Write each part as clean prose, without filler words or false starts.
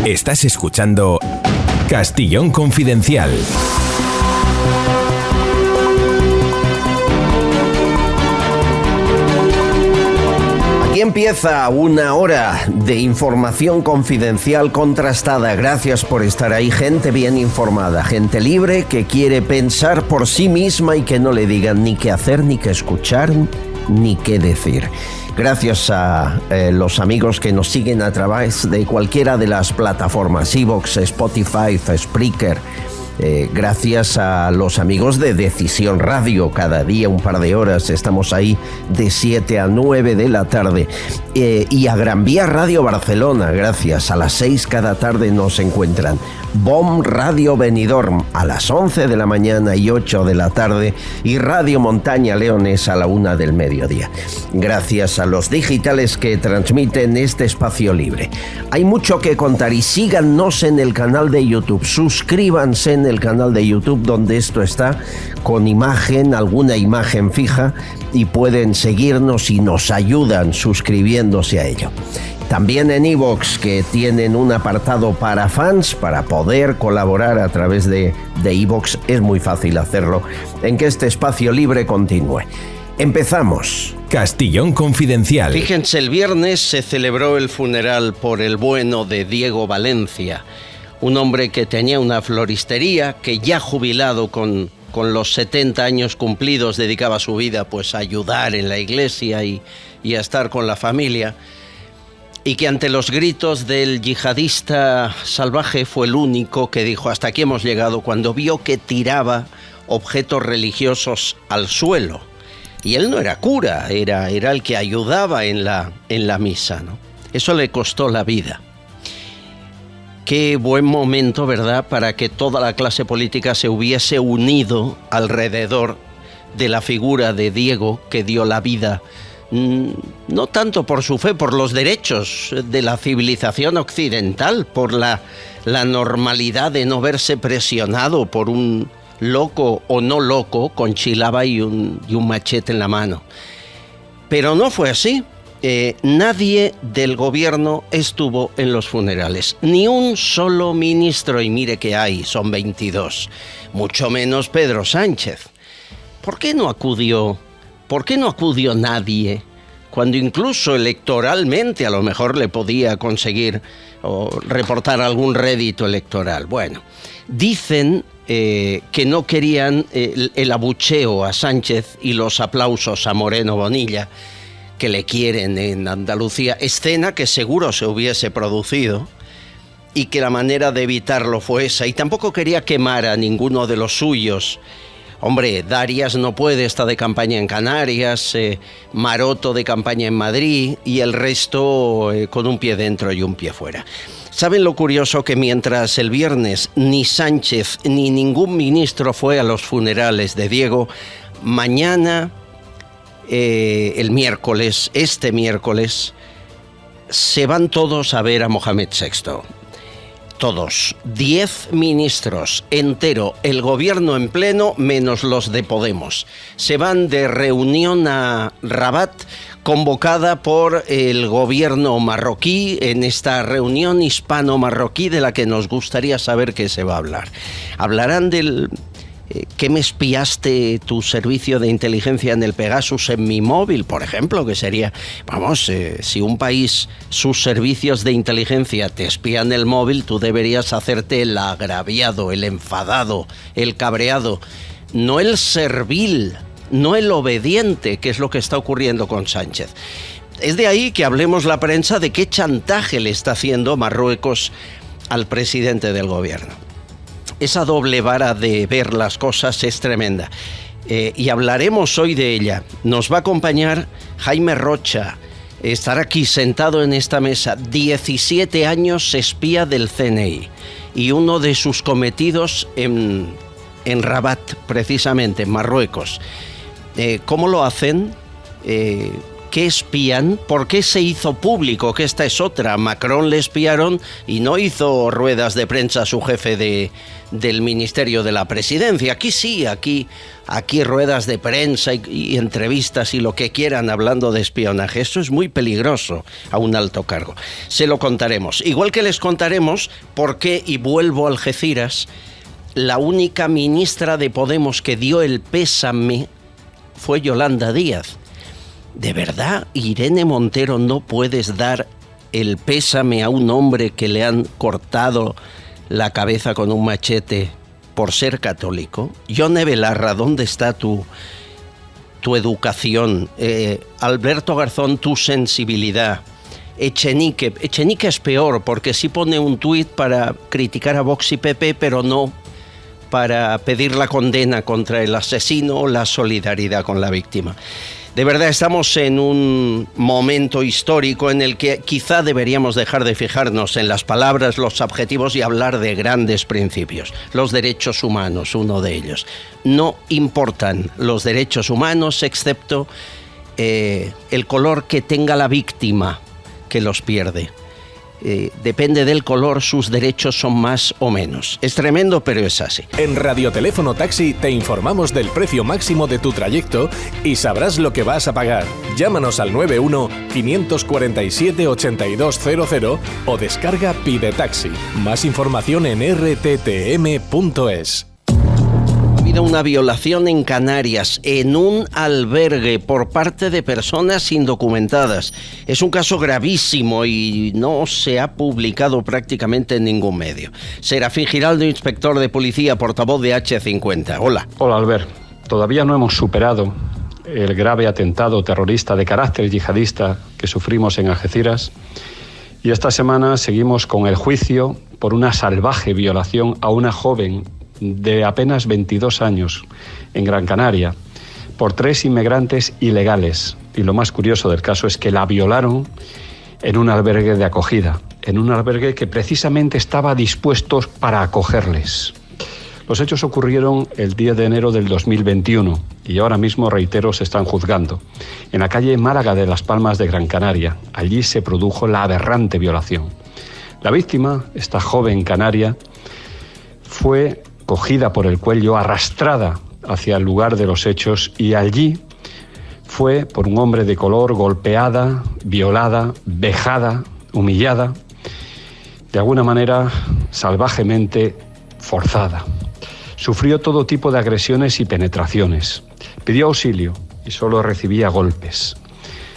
Estás escuchando Castellón Confidencial. Aquí empieza una hora de información confidencial contrastada. Gracias por estar ahí, gente bien informada, gente libre que quiere pensar por sí misma y que no le digan ni qué hacer, ni qué escuchar, ni qué decir. Gracias a los amigos que nos siguen a través de cualquiera de las plataformas, iVoox, Spotify, Spreaker. Gracias a los amigos de Decisión Radio, cada día un par de horas estamos ahí de 7 a 9 de la tarde, y a Gran Vía Radio Barcelona, gracias, a las 6 cada tarde nos encuentran. BOM Radio Benidorm a las 11 de la mañana y 8 de la tarde, y Radio Montaña Leones a la 1 del mediodía. Gracias a los digitales que transmiten este espacio libre. Hay mucho que contar y síganos en el canal de YouTube, suscríbanse en el canal de YouTube donde esto está con imagen, alguna imagen fija, y pueden seguirnos y nos ayudan suscribiéndose a ello. También en iVoox, que tienen un apartado para fans, para poder colaborar a través de iVoox. Es muy fácil hacerlo en que este espacio libre continúe. Empezamos. Castellón Confidencial. Fíjense, el viernes se celebró el funeral por el bueno de Diego Valencia, un hombre que tenía una floristería, que ya jubilado con los 70 años cumplidos dedicaba su vida pues a ayudar en la iglesia y a estar con la familia, y que ante los gritos del yihadista salvaje fue el único que dijo hasta aquí hemos llegado cuando vio que tiraba objetos religiosos al suelo. Y él no era cura, era el que ayudaba en la misa, ¿no? Eso le costó la vida. Qué buen momento, ¿verdad?, para que toda la clase política se hubiese unido alrededor de la figura de Diego, que dio la vida, no tanto por su fe, por los derechos de la civilización occidental, por la normalidad de no verse presionado por un loco o no loco con chilaba y un machete en la mano. Pero no fue así. Nadie del gobierno estuvo en los funerales, ni un solo ministro, y mire que hay, son 22, mucho menos Pedro Sánchez. ¿Por qué no acudió nadie, cuando incluso electoralmente a lo mejor le podía conseguir o reportar algún rédito electoral? Bueno, dicen que no querían el abucheo a Sánchez y los aplausos a Moreno Bonilla, que le quieren en Andalucía, escena que seguro se hubiese producido y que la manera de evitarlo fue esa. Y tampoco quería quemar a ninguno de los suyos. Hombre, Darias no puede, está de campaña en Canarias, Maroto de campaña en Madrid y el resto con un pie dentro y un pie fuera. ¿Saben lo curioso? Que mientras el viernes ni Sánchez ni ningún ministro fue a los funerales de Diego, mañana, este miércoles, se van todos a ver a Mohamed VI. Todos, 10 ministros, entero, el gobierno en pleno, menos los de Podemos. Se van de reunión a Rabat, convocada por el gobierno marroquí, en esta reunión hispano-marroquí de la que nos gustaría saber qué se va a hablar. Hablarán del ¿qué me espiaste tu servicio de inteligencia en el Pegasus en mi móvil, por ejemplo? Que sería, si un país, sus servicios de inteligencia te espían el móvil, tú deberías hacerte el agraviado, el enfadado, el cabreado, no el servil, no el obediente, que es lo que está ocurriendo con Sánchez. Es de ahí que hablemos la prensa de qué chantaje le está haciendo Marruecos al presidente del gobierno. Esa doble vara de ver las cosas es tremenda, y hablaremos hoy de ella. Nos va a acompañar Jaime Rocha, estará aquí sentado en esta mesa, 17 años espía del CNI, y uno de sus cometidos en Rabat, precisamente, en Marruecos. ¿Cómo lo hacen? ¿Qué qué espían? ¿Por qué se hizo público? Que esta es otra. Macron le espiaron y no hizo ruedas de prensa su jefe del Ministerio de la Presidencia. Aquí sí, aquí ruedas de prensa y entrevistas y lo que quieran hablando de espionaje. Esto es muy peligroso a un alto cargo. Se lo contaremos. Igual que les contaremos por qué, y vuelvo a Algeciras, la única ministra de Podemos que dio el pésame fue Yolanda Díaz. ¿De verdad, Irene Montero, no puedes dar el pésame a un hombre que le han cortado la cabeza con un machete por ser católico? Yone Belarra, ¿dónde está tu educación? Alberto Garzón, tu sensibilidad. Echenique es peor, porque sí pone un tuit para criticar a Vox y PP, pero no para pedir la condena contra el asesino o la solidaridad con la víctima. De verdad, estamos en un momento histórico en el que quizá deberíamos dejar de fijarnos en las palabras, los adjetivos y hablar de grandes principios. Los derechos humanos, uno de ellos. No importan los derechos humanos excepto el color que tenga la víctima que los pierde. Depende del color, sus derechos son más o menos. Es tremendo, pero es así. En Radioteléfono Taxi te informamos del precio máximo de tu trayecto y sabrás lo que vas a pagar. Llámanos al 91-547-8200 o descarga Pide Taxi. Más información en rttm.es. Ha habido una violación en Canarias, en un albergue, por parte de personas indocumentadas. Es un caso gravísimo y no se ha publicado prácticamente en ningún medio. Serafín Giraldo, inspector de policía, portavoz de H50. Hola. Hola, Albert. Todavía no hemos superado el grave atentado terrorista de carácter yihadista que sufrimos en Algeciras. Y esta semana seguimos con el juicio por una salvaje violación a una joven de apenas 22 años en Gran Canaria por 3 inmigrantes ilegales. Y lo más curioso del caso es que la violaron en un albergue de acogida, en un albergue que precisamente estaba dispuesto para acogerles. Los hechos ocurrieron el 10 de enero del 2021 y ahora mismo, reitero, se están juzgando. En la calle Málaga de Las Palmas de Gran Canaria, allí se produjo la aberrante violación. La víctima, esta joven canaria, fue cogida por el cuello, arrastrada hacia el lugar de los hechos y allí fue por un hombre de color golpeada, violada, vejada, humillada, de alguna manera salvajemente forzada. Sufrió todo tipo de agresiones y penetraciones. Pidió auxilio y solo recibía golpes.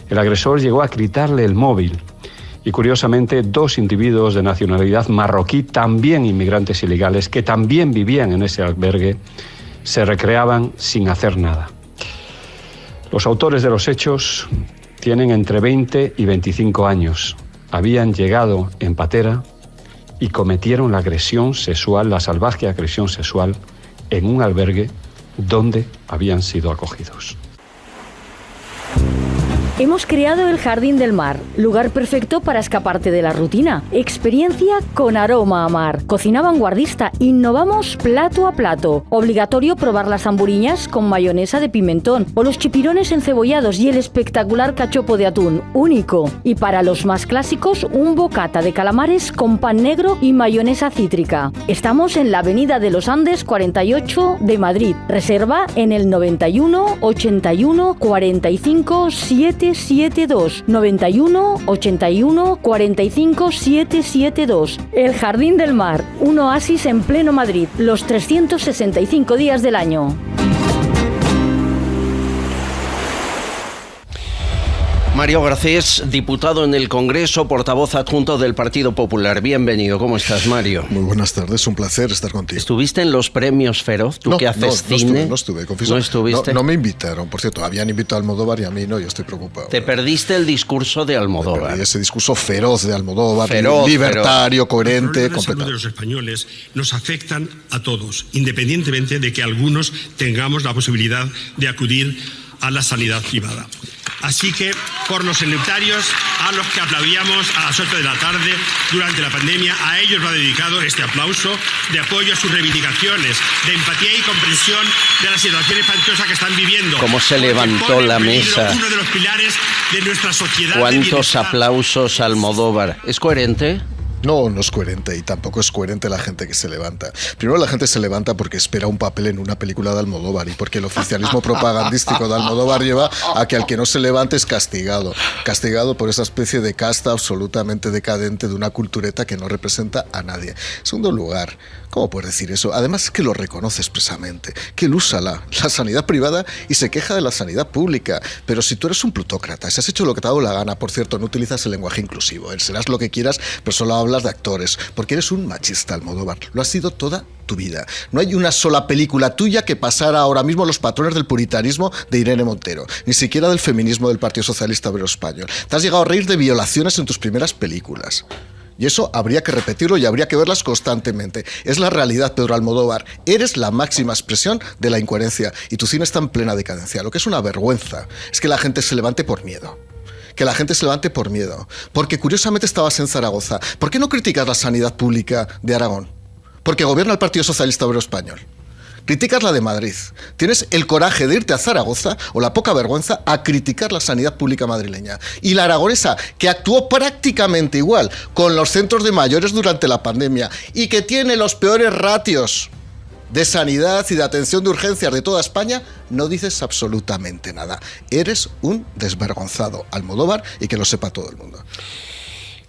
El agresor llegó a quitarle el móvil. Y curiosamente, 2 individuos de nacionalidad marroquí, también inmigrantes ilegales, que también vivían en ese albergue, se recreaban sin hacer nada. Los autores de los hechos tienen entre 20 y 25 años. Habían llegado en patera y cometieron la agresión sexual, la salvaje agresión sexual, en un albergue donde habían sido acogidos. Hemos creado el Jardín del Mar, lugar perfecto para escaparte de la rutina. Experiencia con aroma a mar. Cocina vanguardista, innovamos plato a plato. Obligatorio probar las hamburiñas con mayonesa de pimentón o los chipirones encebollados y el espectacular cachopo de atún, único. Y para los más clásicos, un bocata de calamares con pan negro y mayonesa cítrica. Estamos en la Avenida de los Andes 48 de Madrid. Reserva en el 91 81 45 772 91 81 45 772. El Jardín del Mar, un oasis en pleno Madrid, los 365 días del año. Mario Garcés, diputado en el Congreso, portavoz adjunto del Partido Popular. Bienvenido, ¿cómo estás, Mario? Muy buenas tardes, un placer estar contigo. ¿Estuviste en los premios Feroz? ¿Tú que haces cine? No estuve, confieso. ¿No estuviste? No me invitaron, por cierto, habían invitado a Almodóvar y a mí no, yo estoy preocupado. Te perdiste el discurso de Almodóvar. Ese discurso feroz de Almodóvar, feroz. libertario, coherente, Los problemas de los españoles nos afectan a todos, independientemente de que algunos tengamos la posibilidad de acudir a la sanidad privada. Así que, por los sanitarios, a los que aplaudíamos a las 8 de la tarde durante la pandemia, a ellos va dedicado este aplauso de apoyo a sus reivindicaciones, de empatía y comprensión de la situación espantosa que están viviendo. ¿Cómo se levantó la mesa? Uno de los pilares de nuestra sociedad. ¿Cuántos aplausos a Almodóvar? ¿Es coherente? No, no es coherente, y tampoco es coherente la gente que se levanta. Primero, la gente se levanta porque espera un papel en una película de Almodóvar y porque el oficialismo propagandístico de Almodóvar lleva a que al que no se levante es castigado. Castigado por esa especie de casta absolutamente decadente de una cultureta que no representa a nadie. En segundo lugar, ¿cómo puedes decir eso? Además es que lo reconoce expresamente, que él usa la sanidad privada y se queja de la sanidad pública. Pero si tú eres un plutócrata, si has hecho lo que te ha dado la gana, por cierto, no utilizas el lenguaje inclusivo, serás lo que quieras, pero solo hablas de actores, porque eres un machista, Almodóvar. Lo has sido toda tu vida. No hay una sola película tuya que pasara ahora mismo los patrones del puritanismo de Irene Montero, ni siquiera del feminismo del Partido Socialista Obrero Español. Te has llegado a reír de violaciones en tus primeras películas. Y eso habría que repetirlo y habría que verlas constantemente. Es la realidad, Pedro Almodóvar. Eres la máxima expresión de la incoherencia y tu cine está en plena decadencia. Lo que es una vergüenza es que la gente se levante por miedo. Que la gente se levante por miedo. Porque curiosamente estabas en Zaragoza. ¿Por qué no criticas la sanidad pública de Aragón? Porque gobierna el Partido Socialista Obrero Español. Criticas la de Madrid. ¿Tienes el coraje de irte a Zaragoza, o la poca vergüenza, a criticar la sanidad pública madrileña? Y la aragonesa, que actuó prácticamente igual con los centros de mayores durante la pandemia y que tiene los peores ratios de sanidad y de atención de urgencias de toda España, no dices absolutamente nada. Eres un desvergonzado, Almodóvar, y que lo sepa todo el mundo.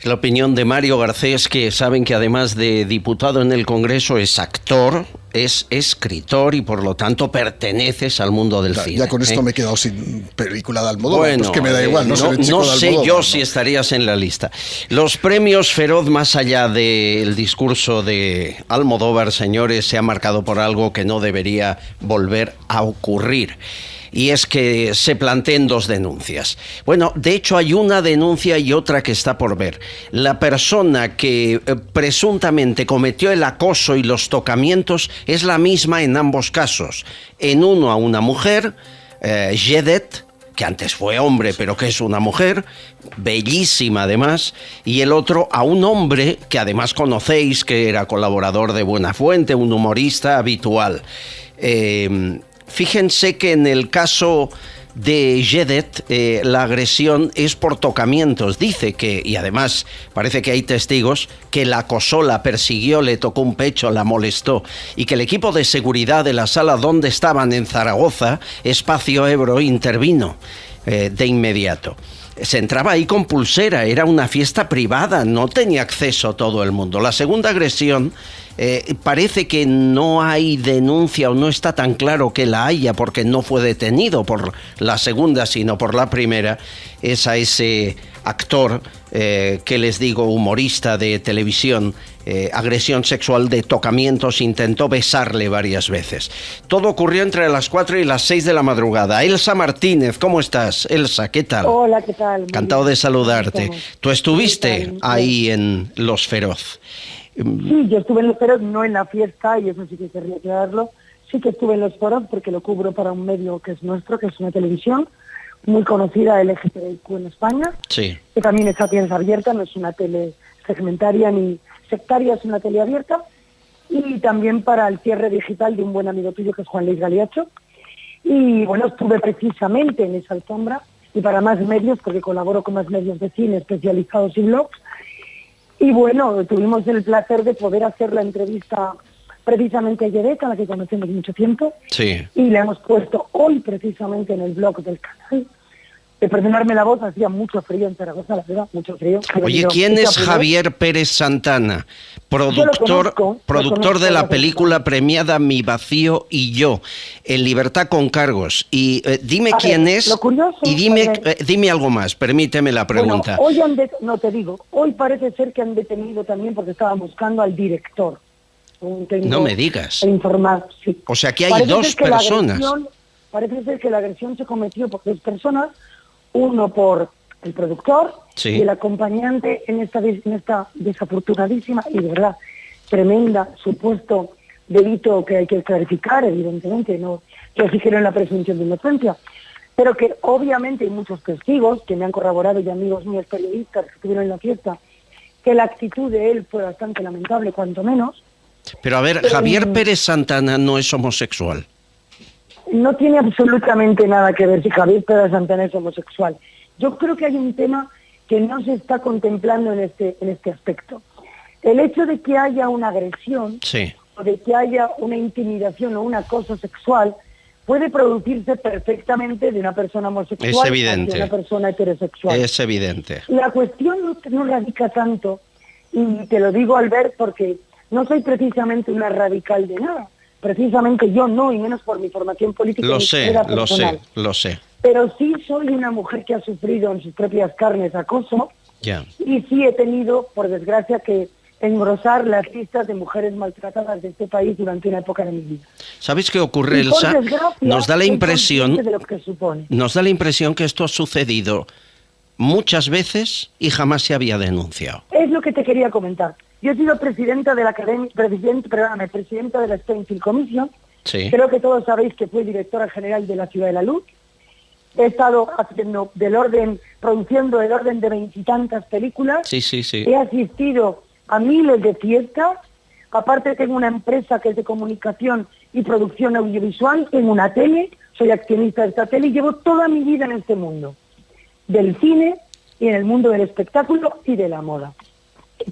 La opinión de Mario Garcés, que saben que además de diputado en el Congreso es actor, es escritor y por lo tanto perteneces al mundo del cine. Ya con esto me he quedado sin película de Almodóvar, bueno, pues que me da igual, no sé yo si estarías en la lista. Los premios Feroz, más allá del discurso de Almodóvar, señores, se ha marcado por algo que no debería volver a ocurrir. Y es que se planteen dos denuncias. Bueno, de hecho hay una denuncia y otra que está por ver. La persona que presuntamente cometió el acoso y los tocamientos es la misma en ambos casos. En uno a una mujer, Jedet, que antes fue hombre pero que es una mujer, bellísima además, y el otro a un hombre que además conocéis, que era colaborador de Buenafuente, un humorista habitual. Fíjense que en el caso de Jedet, la agresión es por tocamientos. Dice que, y además parece que hay testigos, que la acosó, la persiguió, le tocó un pecho, la molestó, y que el equipo de seguridad de la sala donde estaban en Zaragoza, Espacio Ebro, intervino de inmediato. Se entraba ahí con pulsera, era una fiesta privada, no tenía acceso todo el mundo. La segunda agresión, parece que no hay denuncia o no está tan claro que la haya porque no fue detenido por la segunda sino por la primera. Es a ese actor que les digo, humorista de televisión, agresión sexual de tocamientos, intentó besarle varias veces. Todo ocurrió entre las 4 y las 6 de la madrugada. Elsa Martínez, ¿cómo estás? Elsa, ¿qué tal? Hola, ¿qué tal? Encantado de saludarte. ¿Tú estuviste ahí en Los Feroz? Sí, yo estuve en Los Feroz, no en la fiesta, y eso sí que querría aclararlo. Sí que estuve en Los Feroz porque lo cubro para un medio que es nuestro, que es una televisión muy conocida, LGTBIQ en España, sí, que también está tele abierta, no es una tele segmentaria ni sectaria, es una tele abierta, y también para el cierre digital de un buen amigo tuyo que es Juan Luis Galiacho. Y bueno, estuve precisamente en esa alfombra, y para más medios, porque colaboro con más medios de cine especializados y blogs. Y bueno, tuvimos el placer de poder hacer la entrevista precisamente a Jedet, a la que conocemos mucho tiempo. Sí. Y le hemos puesto hoy precisamente en el blog del canal. De perdonarme la voz, hacía mucho frío en Zaragoza, la verdad, mucho frío. Oye, ¿quién es Javier Pérez Santana? Productor de la película premiada Mi Vacío y Yo, en libertad con cargos. Y dime quién es y dime algo más, permíteme la pregunta. Bueno, hoy hoy parece ser que han detenido también porque estaban buscando al director. No me digas. Sí. O sea que hay dos personas. Parece ser que la agresión se cometió por dos personas, uno por el productor, sí, y el acompañante en esta desafortunadísima y de verdad tremenda supuesto delito que hay que clarificar, evidentemente, no se fijaron en la presunción de inocencia. pero que obviamente hay muchos testigos que me han corroborado y amigos míos periodistas que estuvieron en la fiesta, que la actitud de él fue bastante lamentable, cuanto menos. Pero a ver, Javier Pérez Santana no es homosexual. No tiene absolutamente nada que ver si Javier Pérez Santana es homosexual. Yo creo que hay un tema que no se está contemplando en este aspecto. El hecho de que haya una agresión, Sí. o de que haya una intimidación o un acoso sexual, puede producirse perfectamente de una persona homosexual Es evidente. hacia una persona heterosexual. Es evidente. La cuestión no radica tanto, y te lo digo, Albert, porque no soy precisamente una radical de nada. Precisamente yo no, y menos por mi formación política. Lo y mi sé, carrera lo personal. sé, lo sé. Pero sí soy una mujer que ha sufrido en sus propias carnes acoso, Ya. y sí he tenido, por desgracia, que engrosar las listas de mujeres maltratadas de este país durante una época de mi vida. ¿Sabéis qué ocurre, Y por Elsa? desgracia, Nos da la soy impresión, consciente de lo que supone. nos da la impresión que esto ha sucedido muchas veces y jamás se había denunciado. Es lo que te quería comentar. Yo he sido presidenta de la academia, presidenta de la Springfield Commission. Sí. Creo que todos sabéis que fui directora general de la Ciudad de la Luz. He estado haciendo produciendo del orden de 20 y tantas películas. Sí, sí, sí. He asistido a miles de fiestas. Aparte tengo una empresa que es de comunicación y producción audiovisual. Tengo una tele, soy accionista de esta tele y llevo toda mi vida en este mundo. Del cine y en el mundo del espectáculo y de la moda.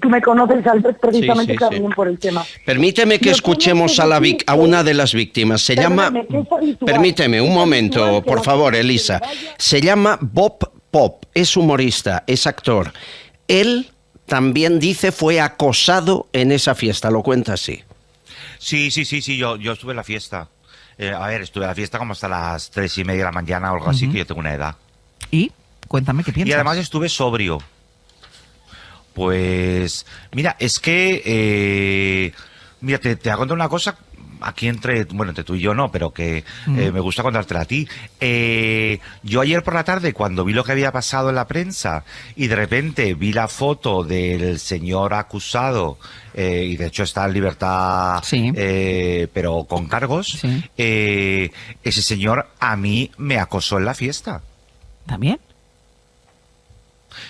Tú me conoces, Albert, precisamente Sí, sí, también sí. por el tema. Permíteme que Lo escuchemos tengo que decir a que- una de las víctimas. Se llama... Perdóname, que es habitual. Permíteme un Es momento, habitual que por la favor, gente Elisa. vaya- Se llama Bob Pop, es humorista, es actor. Él también dice fue acosado en esa fiesta, lo cuenta así. Sí, yo estuve en la fiesta. Estuve en la fiesta como hasta las 3:30 de la mañana o algo así, que yo tengo una edad. Y cuéntame qué piensas. Y además estuve sobrio. Pues, mira, es que, mira, te voy a contar una cosa, aquí entre tú y yo no, pero que me gusta contártela a ti. Yo ayer por la tarde, cuando vi lo que había pasado en la prensa, y de repente vi la foto del señor acusado, y de hecho está en libertad, Sí. pero con cargos, Sí. ese señor a mí me acosó en la fiesta. ¿También?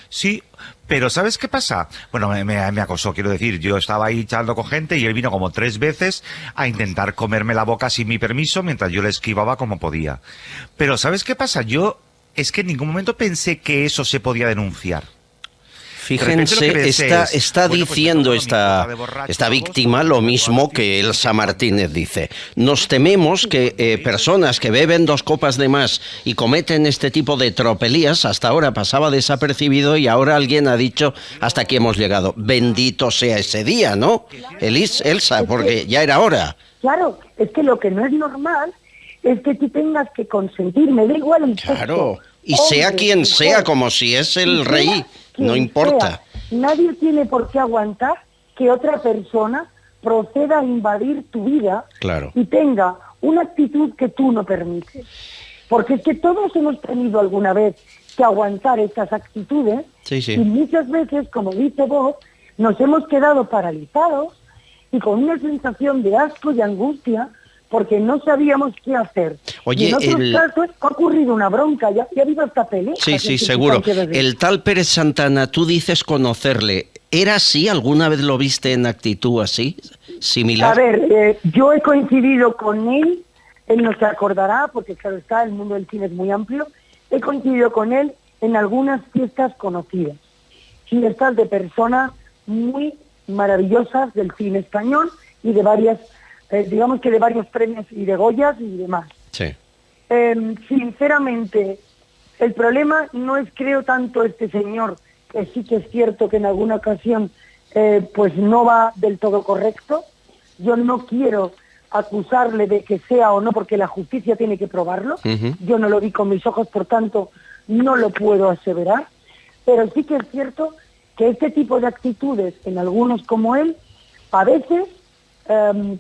Sí, pero ¿sabes qué pasa? Bueno, me acosó, quiero decir, yo estaba ahí charlando con gente y él vino como 3 veces a intentar comerme la boca sin mi permiso mientras yo le esquivaba como podía. Pero ¿sabes qué pasa? Yo es que en ningún momento pensé que eso se podía denunciar. Fíjense, está diciendo esta víctima lo mismo que Elsa Martínez dice. Nos tememos que personas que beben 2 copas de más y cometen este tipo de tropelías, hasta ahora pasaba desapercibido y ahora alguien ha dicho hasta aquí hemos llegado. Bendito sea ese día, ¿no? Elsa, porque ya era hora. Claro, es que lo que no es normal es que tú tengas que consentir, me da igual el sexo. Claro, y sea hombre, quien sea, mujer, como si es el y sea rey, quien no importa. sea. Nadie tiene por qué aguantar que otra persona proceda a invadir tu vida Claro. y tenga una actitud que tú no permites. Porque es que todos hemos tenido alguna vez que aguantar estas actitudes Sí, sí. y muchas veces, como dice Bob, nos hemos quedado paralizados y con una sensación de asco y angustia porque no sabíamos qué hacer. Oye, y en otros casos ha ocurrido una bronca, ya ha habido hasta peleas. Sí, sí, seguro. El tal Pérez Santana, tú dices conocerle. ¿Era así? ¿Alguna vez lo viste en actitud así? ¿Similar? A ver, yo he coincidido con él no se acordará, porque claro está, el mundo del cine es muy amplio, he coincidido con él en algunas fiestas conocidas. Fiestas de personas muy maravillosas del cine español y de varias, digamos que de varios premios y de Goyas y demás. Sí. Sinceramente, el problema no es, creo, tanto este señor, que sí que es cierto que en alguna ocasión pues no va del todo correcto. Yo no quiero acusarle de que sea o no, porque la justicia tiene que probarlo. Yo no lo vi con mis ojos, por tanto, no lo puedo aseverar. Pero sí que es cierto que este tipo de actitudes, en algunos como él, a veces,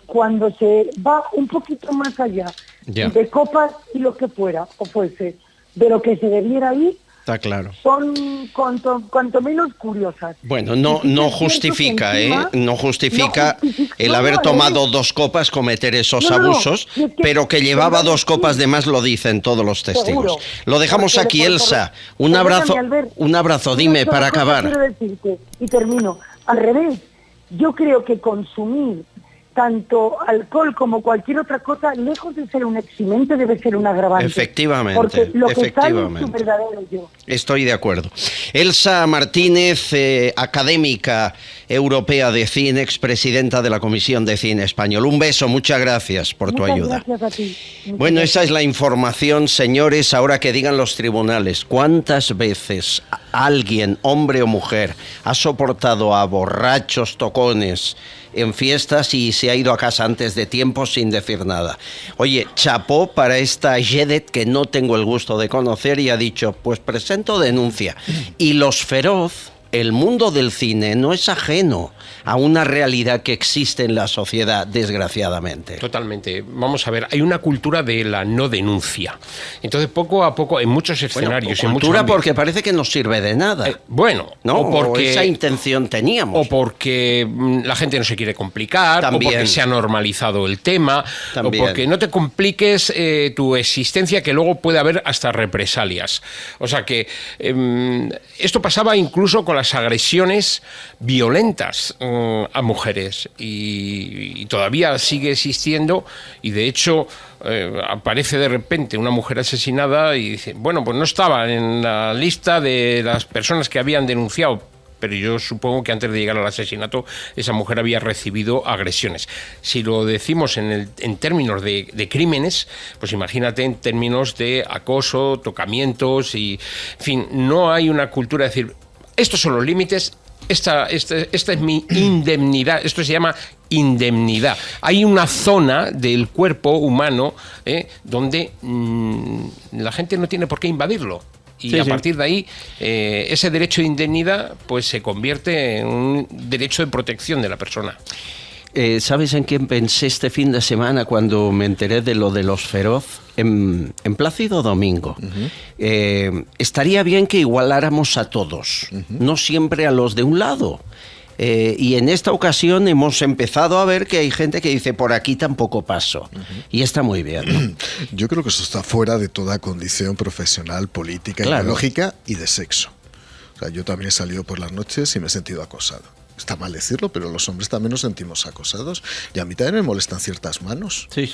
cuando se va un poquito más allá de copas y lo que fuera, o fuese, de lo que se debiera ir, Está claro. Son cuanto menos curiosas. Bueno, no justifica, no justifica el haber tomado 2 copas, cometer esos abusos, pero que llevaba 2 copas de más lo dicen todos los testigos. Seguro. Lo dejamos aquí, Elsa. Un abrazo, dime, para acabar. Quiero decirte, y termino, al revés, yo creo que consumir tanto alcohol como cualquier otra cosa, lejos de ser un eximente, debe ser un agravante. Efectivamente. Porque lo que sale es su verdadero yo. Estoy de acuerdo. Elsa Martínez, académica europea de cine, expresidenta de la Comisión de Cine Español. Un beso, muchas gracias por tu ayuda. Gracias a ti. Bueno, esa es la información, señores. Ahora que digan los tribunales, ¿cuántas veces alguien, hombre o mujer, ha soportado a borrachos tocones en fiestas y se ha ido a casa antes de tiempo sin decir nada? Oye, chapó para esta Jedet, que no tengo el gusto de conocer, y ha dicho, pues presento denuncia. Y Los Feroz, el mundo del cine no es ajeno a una realidad que existe en la sociedad, desgraciadamente. Totalmente. Vamos a ver, hay una cultura de la no denuncia. Entonces, poco a poco, en muchos escenarios... Bueno, cultura porque parece que no sirve de nada. ¿no? O porque esa intención teníamos. O porque la gente no se quiere complicar, también. O porque se ha normalizado el tema, también. O porque no te compliques tu existencia, que luego puede haber hasta represalias. O sea que esto pasaba incluso con las agresiones violentas a mujeres y todavía sigue existiendo, y de hecho aparece de repente una mujer asesinada y dice, bueno, pues no estaba en la lista de las personas que habían denunciado, pero yo supongo que antes de llegar al asesinato esa mujer había recibido agresiones. Si lo decimos en términos de crímenes, pues imagínate en términos de acoso, tocamientos y, en fin, no hay una cultura de decir, estos son los límites, esta es mi indemnidad. Esto se llama indemnidad. Hay una zona del cuerpo humano donde la gente no tiene por qué invadirlo. Y a partir de ahí, ese derecho de indemnidad pues se convierte en un derecho de protección de la persona. ¿Sabes en quién pensé este fin de semana cuando me enteré de lo de Los Feroz? En Plácido Domingo. Estaría bien que igualáramos a todos, no siempre a los de un lado. Y en esta ocasión hemos empezado a ver que hay gente que dice, por aquí tampoco paso. Y está muy bien, ¿no? Yo creo que eso está fuera de toda condición profesional, política, ideológica y de sexo. O sea, yo también he salido por las noches y me he sentido acosado. Está mal decirlo, pero los hombres también nos sentimos acosados. Y a mí también me molestan ciertas manos. Sí.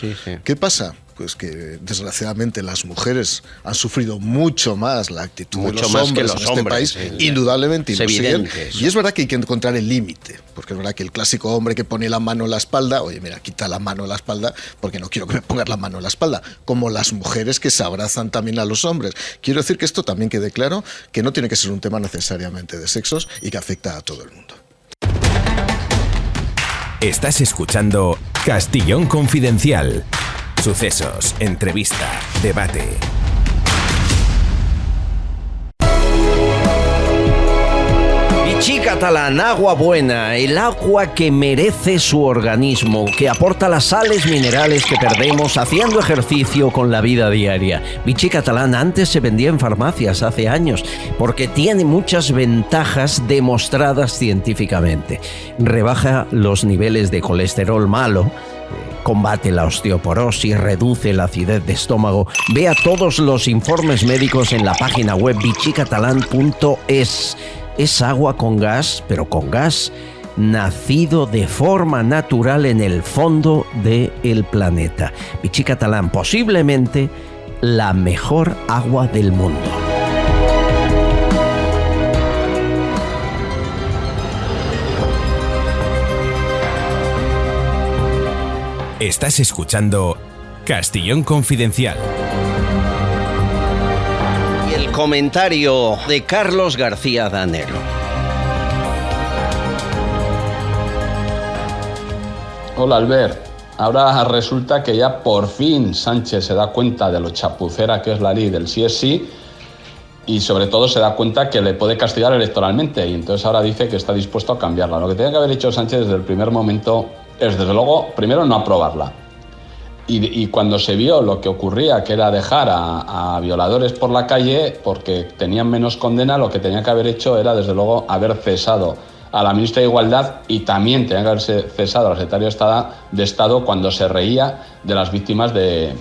¿Qué pasa? Pues que desgraciadamente las mujeres han sufrido mucho más la actitud de los hombres en este país, indudablemente, y lo siguen. Y es verdad que hay que encontrar el límite, porque es verdad que el clásico hombre que pone la mano en la espalda, oye, mira, quita la mano en la espalda, porque no quiero que me pongas la mano en la espalda, como las mujeres que se abrazan también a los hombres. Quiero decir que esto también quede claro, que no tiene que ser un tema necesariamente de sexos y que afecta a todo el mundo. Estás escuchando Castillón Confidencial. Sucesos, entrevista, debate. Vichy Catalán, agua buena, el agua que merece su organismo, que aporta las sales minerales que perdemos haciendo ejercicio con la vida diaria. Vichy Catalán antes se vendía en farmacias hace años porque tiene muchas ventajas demostradas científicamente. Rebaja los niveles de colesterol malo, combate la osteoporosis, reduce la acidez de estómago. Vea todos los informes médicos en la página web vichycatalan.es. Es agua con gas, pero con gas nacido de forma natural en el fondo del planeta. Vichy Catalán, posiblemente la mejor agua del mundo. Estás escuchando Castillón Confidencial. Y el comentario de Carlos García Danero. Hola, Albert. Ahora resulta que ya por fin Sánchez se da cuenta de lo chapucera que es la ley del sí es sí, y sobre todo se da cuenta que le puede castigar electoralmente, y entonces ahora dice que está dispuesto a cambiarla. Lo que tenía que haber hecho Sánchez desde el primer momento es, desde luego, primero no aprobarla. Y cuando se vio lo que ocurría, que era dejar a violadores por la calle porque tenían menos condena, lo que tenía que haber hecho era, desde luego, haber cesado a la ministra de Igualdad, y también tenía que haberse cesado al secretario de Estado cuando se reía de las víctimas de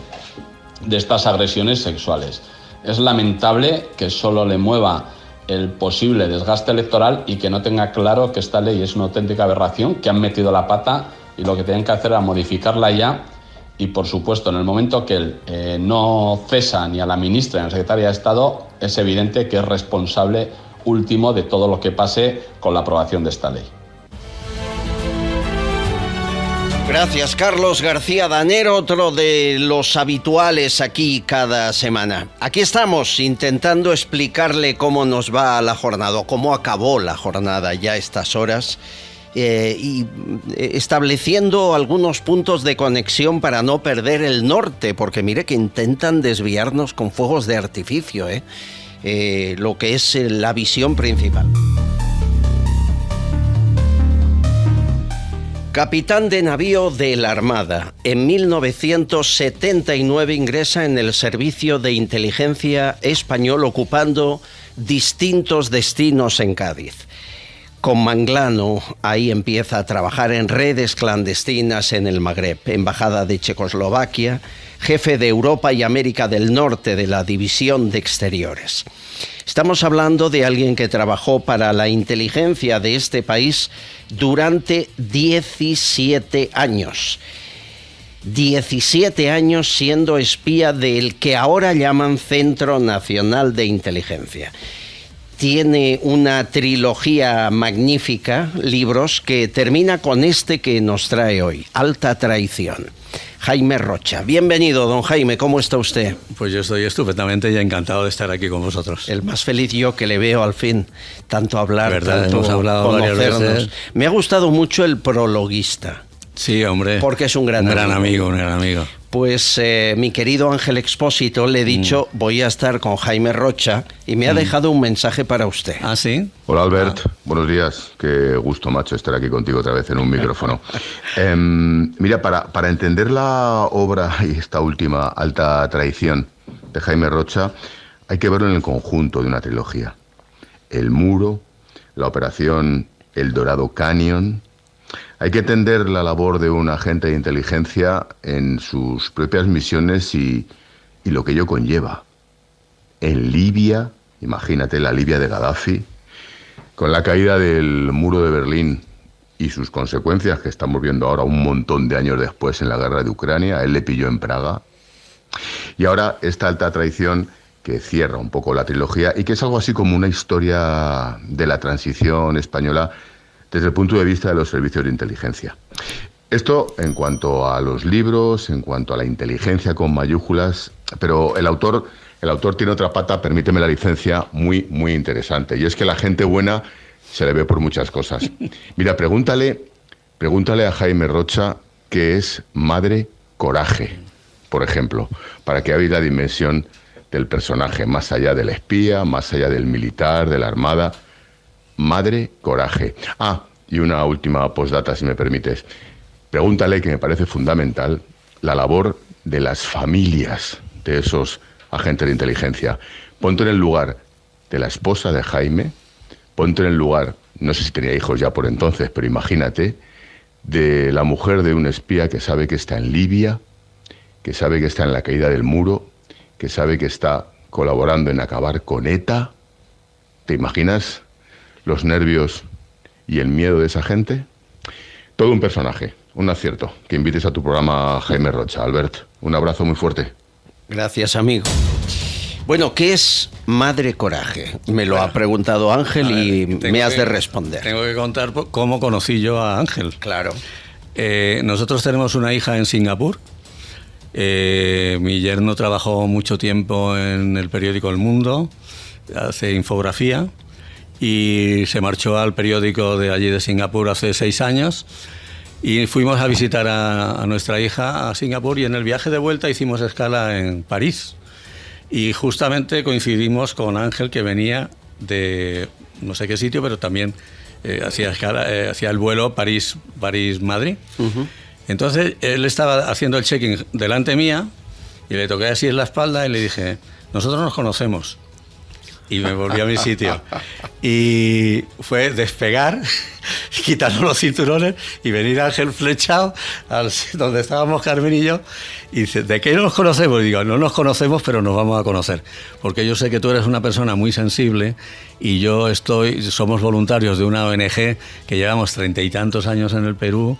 estas agresiones sexuales. Es lamentable que solo le mueva el posible desgaste electoral y que no tenga claro que esta ley es una auténtica aberración, que han metido la pata y lo que tienen que hacer era modificarla ya. Y, por supuesto, en el momento que él no cesa ni a la ministra ni a la secretaria de Estado, es evidente que es responsable último de todo lo que pase con la aprobación de esta ley. Gracias, Carlos García Danero, otro de los habituales aquí cada semana. Aquí estamos intentando explicarle cómo nos va la jornada, o cómo acabó la jornada ya a estas horas, y estableciendo algunos puntos de conexión para no perder el norte, porque mire que intentan desviarnos con fuegos de artificio, lo que es la visión principal. Capitán de navío de la Armada. En 1979 ingresa en el servicio de inteligencia español, ocupando distintos destinos en Cádiz. Con Manglano, ahí empieza a trabajar en redes clandestinas en el Magreb, embajada de Checoslovaquia, jefe de Europa y América del Norte de la División de Exteriores. Estamos hablando de alguien que trabajó para la inteligencia de este país durante 17 años. 17 años siendo espía del que ahora llaman Centro Nacional de Inteligencia. Tiene una trilogía magnífica, libros, que termina con este que nos trae hoy, Alta Traición. Jaime Rocha. Bienvenido, don Jaime, ¿cómo está usted? Pues yo estoy estupendamente y encantado de estar aquí con vosotros. El más feliz yo que le veo al fin, tanto hablar, ¿verdad? tanto Hemos hablado conocernos. varias veces. Me ha gustado mucho el prologuista. Sí, hombre. Porque es un gran amigo. Un gran amigo. Pues mi querido Ángel Expósito, le he dicho, voy a estar con Jaime Rocha y me ha dejado un mensaje para usted. ¿Ah, sí? Hola, Albert. Buenos días. Qué gusto, macho, estar aquí contigo otra vez en un micrófono. Mira, para entender la obra y esta última Alta Traición de Jaime Rocha, hay que verlo en el conjunto de una trilogía. El Muro, la operación El Dorado Canyon. Hay que entender la labor de un agente de inteligencia en sus propias misiones y lo que ello conlleva. En Libia, imagínate la Libia de Gaddafi, con la caída del muro de Berlín y sus consecuencias que estamos viendo ahora un montón de años después en la guerra de Ucrania, a él le pilló en Praga. Y ahora esta Alta Traición que cierra un poco la trilogía y que es algo así como una historia de la transición española desde el punto de vista de los servicios de inteligencia. Esto en cuanto a los libros, en cuanto a la inteligencia con mayúsculas, pero el autor tiene otra pata, permíteme la licencia, muy, muy interesante. Y es que la gente buena se le ve por muchas cosas. Mira, pregúntale a Jaime Rocha qué es Madre Coraje, por ejemplo, para que veáis la dimensión del personaje, más allá del espía, más allá del militar, de la armada. Madre Coraje. Ah, y una última postdata, si me permites. Pregúntale, que me parece fundamental, la labor de las familias de esos agentes de inteligencia. Ponte en el lugar de la esposa de Jaime, ponte en el lugar, no sé si tenía hijos ya por entonces, pero imagínate, de la mujer de un espía que sabe que está en Libia, que sabe que está en la caída del muro, que sabe que está colaborando en acabar con ETA. ¿Te imaginas los nervios y el miedo de esa gente? Todo un personaje, un acierto. Que invites a tu programa Jaime Rocha. Albert, un abrazo muy fuerte. Gracias, amigo. Bueno, ¿qué es Madre Coraje? Me lo ha preguntado Ángel y me has de responder. Tengo que contar cómo conocí yo a Ángel. Claro. Nosotros tenemos una hija en Singapur. Mi yerno trabajó mucho tiempo en el periódico El Mundo, hace infografía, y se marchó al periódico de allí de Singapur hace 6 años y fuimos a visitar a nuestra hija a Singapur, y en el viaje de vuelta hicimos escala en París y justamente coincidimos con Ángel, que venía de no sé qué sitio, pero también hacía el vuelo París-Madrid. Entonces él estaba haciendo el check-in delante mía y le toqué así en la espalda y le dije, nosotros nos conocemos. Y me volví a mi sitio. Y fue despegar, quitarnos los cinturones y venir Ángel flechado donde estábamos Carmen y yo. Y dice, ¿de qué nos conocemos? Y digo, no nos conocemos, pero nos vamos a conocer. Porque yo sé que tú eres una persona muy sensible y somos voluntarios de una ONG que llevamos 30 y tantos años en el Perú,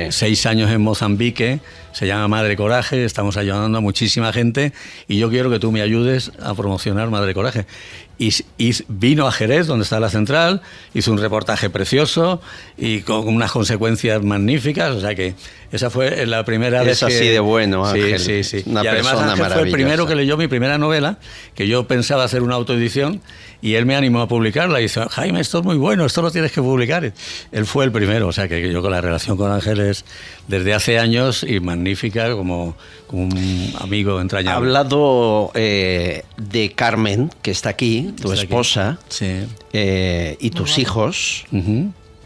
6 años en Mozambique, se llama Madre Coraje, estamos ayudando a muchísima gente y yo quiero que tú me ayudes a promocionar Madre Coraje. Y vino a Jerez, donde está la central, hizo un reportaje precioso y con unas consecuencias magníficas, o sea que esa fue la primera vez que... Es así de bueno, Ángel. Sí. Y además Ángel fue el primero que leyó mi primera novela, que yo pensaba hacer una autoedición, y él me animó a publicarla y dice, Jaime, esto es muy bueno, esto lo tienes que publicar. Él fue el primero, o sea que yo con la relación con Ángel es desde hace años y magnífica, como un amigo entrañable. Ha hablado de Carmen, que está aquí, tu esposa, y tus hijos.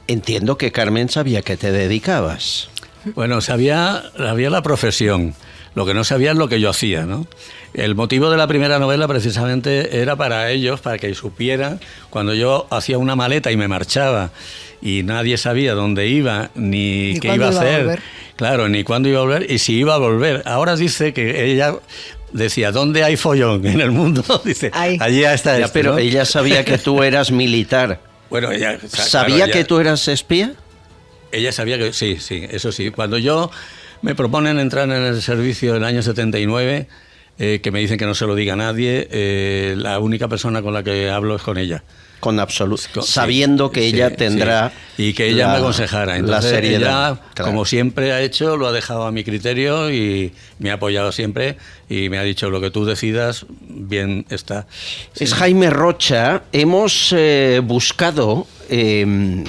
Entiendo que Carmen sabía que te dedicabas. Bueno, sabía la profesión, lo que no sabía es lo que yo hacía, ¿no? El motivo de la primera novela precisamente era para ellos, para que supieran, cuando yo hacía una maleta y me marchaba y nadie sabía dónde iba, ni qué iba a hacer, claro, ni cuándo iba a volver y si iba a volver. Ahora dice que ella decía, ¿dónde hay follón en el mundo? Dice, allí está esto, pero ¿no? Ella sabía que tú eras militar. Bueno, ella... ¿Sabía claro, que tú eras espía? Ella sabía que... Sí, eso sí. Cuando yo me proponen entrar en el servicio en el año 79, que me dicen que no se lo diga a nadie, la única persona con la que hablo es con ella. Con absoluto... Sabiendo que ella tendrá... Y que ella me aconsejara. Entonces, la seriedad. Ella, como siempre ha hecho, lo ha dejado a mi criterio y me ha apoyado siempre y me ha dicho, lo que tú decidas, bien está. Sí. Es Jaime Rocha. Hemos buscado en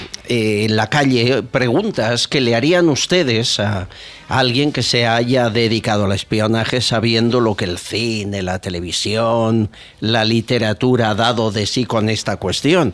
la calle preguntas que le harían ustedes a alguien que se haya dedicado al espionaje sabiendo lo que el cine, la televisión, la literatura ha dado de sí con esta cuestión.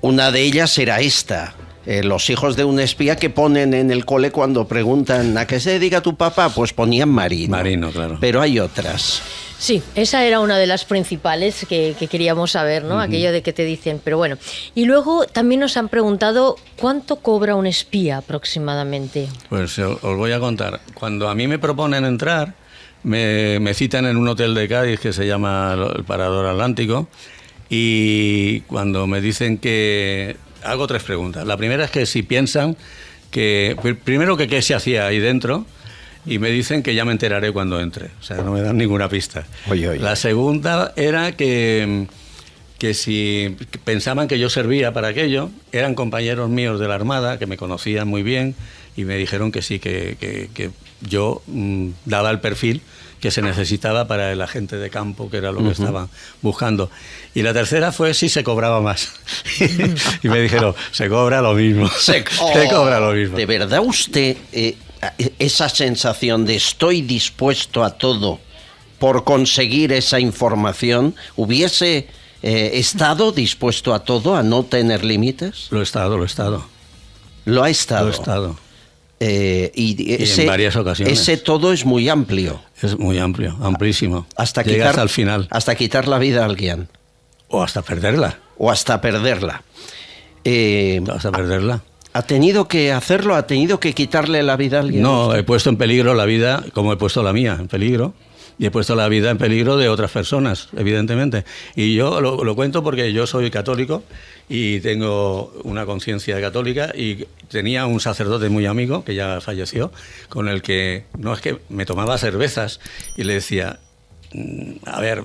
Una de ellas era esta. Los hijos de un espía que ponen en el cole cuando preguntan ¿a qué se dedica tu papá? Pues ponían Marino. Marino, claro. Pero hay otras. Sí, esa era una de las principales que queríamos saber, ¿no? Aquello de que te dicen, pero bueno. Y luego también nos han preguntado ¿cuánto cobra un espía aproximadamente? Pues os voy a contar. Cuando a mí me proponen entrar, me citan en un hotel de Cádiz que se llama el Parador Atlántico, y cuando me dicen que... Hago 3 preguntas. La primera es que si piensan que... Primero, que qué se hacía ahí dentro, y me dicen que ya me enteraré cuando entre. O sea, no me dan ninguna pista. Oye. La segunda era que si pensaban que yo servía para aquello, eran compañeros míos de la Armada, que me conocían muy bien, y me dijeron que sí, que yo daba el perfil que se necesitaba para el agente de campo, que era lo que estaban buscando. Y la tercera fue si se cobraba más. Y me dijeron, se cobra lo mismo. Se cobra lo mismo. ¿De verdad usted, esa sensación de estoy dispuesto a todo por conseguir esa información, hubiese estado dispuesto a todo, a no tener límites? Lo he estado. ¿Lo ha estado? Lo he estado. Y en varias ocasiones. Ese todo es muy amplio. Es muy amplio, amplísimo. Hasta llegas al final. Hasta quitar la vida a alguien. O hasta perderla. Hasta perderla. ¿Ha tenido que hacerlo? ¿Ha tenido que quitarle la vida a alguien? No, he puesto en peligro la vida, como he puesto la mía en peligro. Y he puesto la vida en peligro de otras personas, evidentemente. Y yo lo cuento porque yo soy católico y tengo una conciencia católica, y tenía un sacerdote muy amigo, que ya falleció, con el que, no es que me tomaba cervezas y le decía, a ver,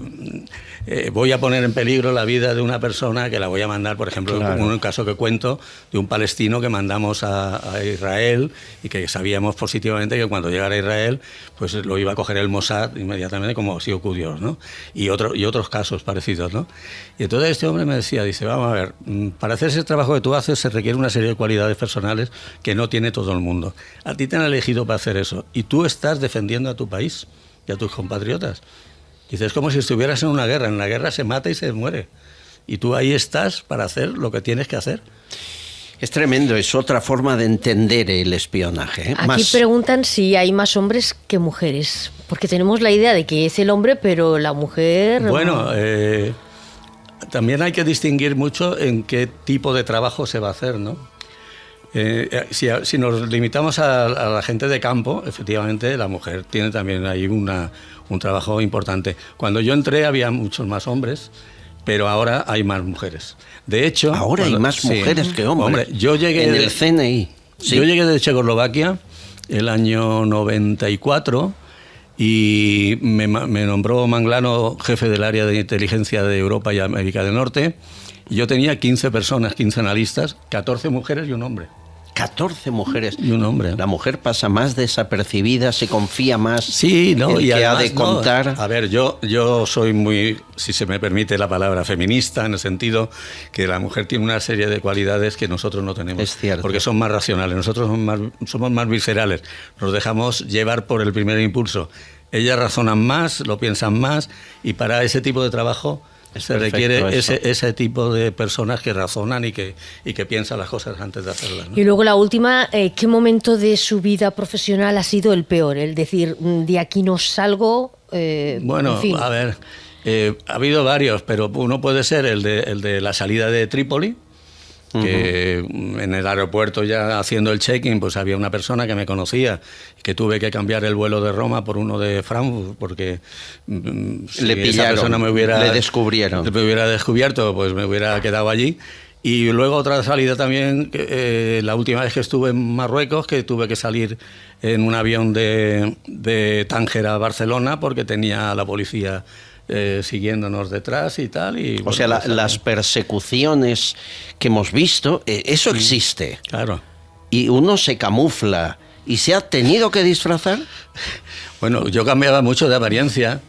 voy a poner en peligro la vida de una persona que la voy a mandar, por ejemplo, como un caso que cuento de un palestino que mandamos a Israel, y que sabíamos positivamente que cuando llegara a Israel pues lo iba a coger el Mossad inmediatamente, como si ocurrió, ¿no? Y otros casos parecidos, ¿no? Y entonces este hombre me decía, dice, vamos a ver, para hacer ese trabajo que tú haces se requiere una serie de cualidades personales que no tiene todo el mundo. A ti te han elegido para hacer eso y tú estás defendiendo a tu país y a tus compatriotas. Dice, es como si estuvieras en una guerra. En la guerra se mata y se muere. Y tú ahí estás para hacer lo que tienes que hacer. Es tremendo, es otra forma de entender el espionaje. Aquí preguntan si hay más hombres que mujeres, porque tenemos la idea de que es el hombre, pero la mujer... Bueno, también hay que distinguir mucho en qué tipo de trabajo se va a hacer, ¿no? Si nos limitamos a la gente de campo, efectivamente la mujer tiene también ahí un trabajo importante. Cuando yo entré había muchos más hombres, pero ahora hay más mujeres. De hecho... Ahora hay más mujeres que hombres. Yo llegué en el CNI. ¿Sí? Yo llegué de Checoslovaquia el año 94 y me nombró Manglano jefe del área de inteligencia de Europa y América del Norte. Y yo tenía 15 personas, 15 analistas, 14 mujeres y un hombre. 14 mujeres. Y un hombre. La mujer pasa más desapercibida, se confía más. Sí, ¿no? El y que además, ha de contar. No, a ver, yo soy muy, si se me permite la palabra, feminista, en el sentido que la mujer tiene una serie de cualidades que nosotros no tenemos. Es cierto. Porque son más racionales, nosotros somos más viscerales, nos dejamos llevar por el primer impulso. Ellas razonan más, lo piensan más, y para ese tipo de trabajo se requiere ese tipo de personas que razonan y que piensan las cosas antes de hacerlas, ¿no? Y luego la última, ¿qué momento de su vida profesional ha sido el peor? El decir, de aquí no salgo... bueno, en fin. a ver, ha habido varios, pero uno puede ser el de la salida de Trípoli, que en el aeropuerto ya haciendo el check-in, pues había una persona que me conocía, que tuve que cambiar el vuelo de Roma por uno de Frankfurt, porque si le pillaron, esa persona me hubiera descubierto, pues me hubiera quedado allí. Y luego otra salida también, la última vez que estuve en Marruecos, que tuve que salir en un avión de Tánger a Barcelona, porque tenía a la policía siguiéndonos detrás y tal. Y, o sea, las persecuciones que hemos visto, eso existe. Claro. Y uno se camufla. ¿Y se ha tenido que disfrazar? Bueno, yo cambiaba mucho de apariencia.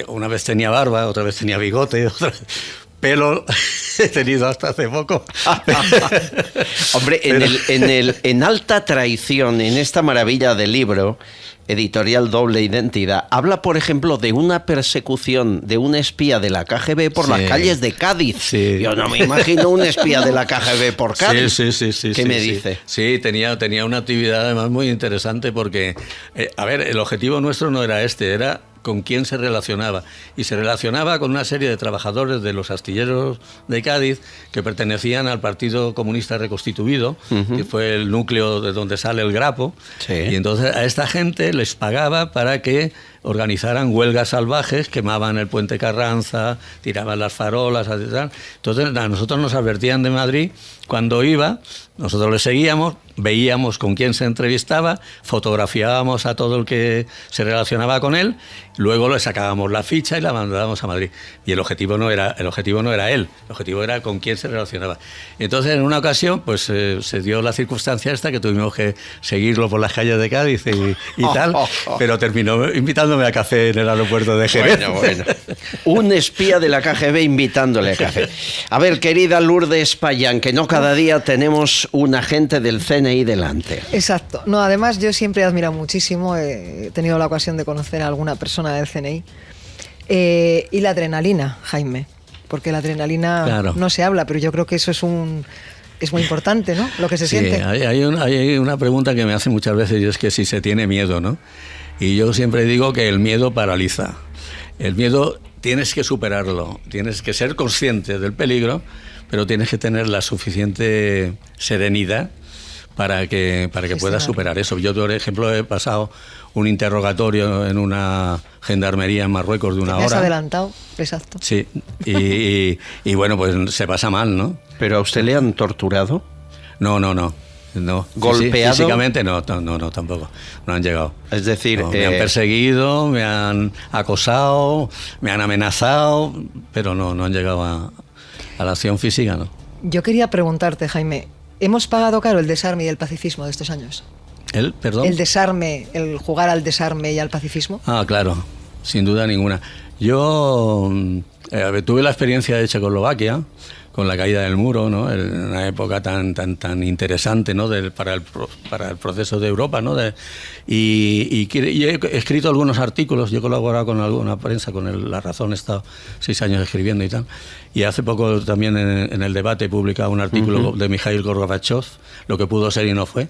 Una vez tenía barba, otra vez tenía bigote, otra vez... Pelo he tenido hasta hace poco. Hombre, en Alta Traición, en esta maravilla de libro, editorial Doble Identidad, habla, por ejemplo, de una persecución de un espía de la KGB por las calles de Cádiz. Sí. Yo no me imagino un espía de la KGB por Cádiz. Sí. ¿Qué me dice? Sí, tenía una actividad además muy interesante porque, a ver, el objetivo nuestro no era era con quién se relacionaba. Y se relacionaba con una serie de trabajadores de los astilleros de Cádiz que pertenecían al Partido Comunista Reconstituido, que fue el núcleo de donde sale el Grapo. Sí. Y entonces a esta gente les pagaba para que organizaran huelgas salvajes, quemaban el puente Carranza, tiraban las farolas, etc. Entonces a nosotros nos advertían de Madrid cuando iba, nosotros le seguíamos, veíamos con quién se entrevistaba, fotografiábamos a todo el que se relacionaba con él, luego le sacábamos la ficha y la mandábamos a Madrid. Y el objetivo no era él, el objetivo era con quién se relacionaba. Entonces en una ocasión pues se dio la circunstancia esta que tuvimos que seguirlo por las calles de Cádiz y tal, pero terminó invitándome a café en el aeropuerto de Jerez. Bueno. Un espía de la KGB invitándole a café. A ver, querida Lourdes Payán, que no cada día tenemos un agente del CNI delante. Exacto. No, además yo siempre he admirado muchísimo, he tenido la ocasión de conocer a alguna persona del CNI. Y la adrenalina, Jaime, porque la adrenalina claro. No se habla, pero yo creo que eso es muy importante, ¿no? Lo que se siente. Hay una pregunta que me hacen muchas veces y es que si se tiene miedo, ¿no? Y yo siempre digo que el miedo paraliza. El miedo tienes que superarlo, tienes que ser consciente del peligro, pero tienes que tener la suficiente serenidad para que puedas superar eso. Yo, por ejemplo, he pasado un interrogatorio en una gendarmería en Marruecos de una hora. ¿Te has adelantado? Exacto. Sí, y bueno, pues se pasa mal, ¿no? ¿Pero a usted le han torturado? No. ¿Golpeado? Físicamente no, tampoco. No han llegado. Es decir, me han perseguido, me han acosado, me han amenazado, pero no han llegado a la acción física, ¿no? Yo quería preguntarte, Jaime, ¿hemos pagado caro el desarme y el pacifismo de estos años? ¿Perdón? El desarme, el jugar al desarme y al pacifismo. Ah, claro, sin duda ninguna. Yo tuve la experiencia de Checoslovaquia con la caída del muro, ¿no? En una época tan interesante, ¿no? para el proceso de Europa, ¿no? Y he escrito algunos artículos, yo he colaborado con alguna prensa, con La Razón, he estado 6 años escribiendo y tal. Y hace poco también en El Debate he publicado un artículo de Mikhail Gorbachev, Lo que pudo ser y no fue.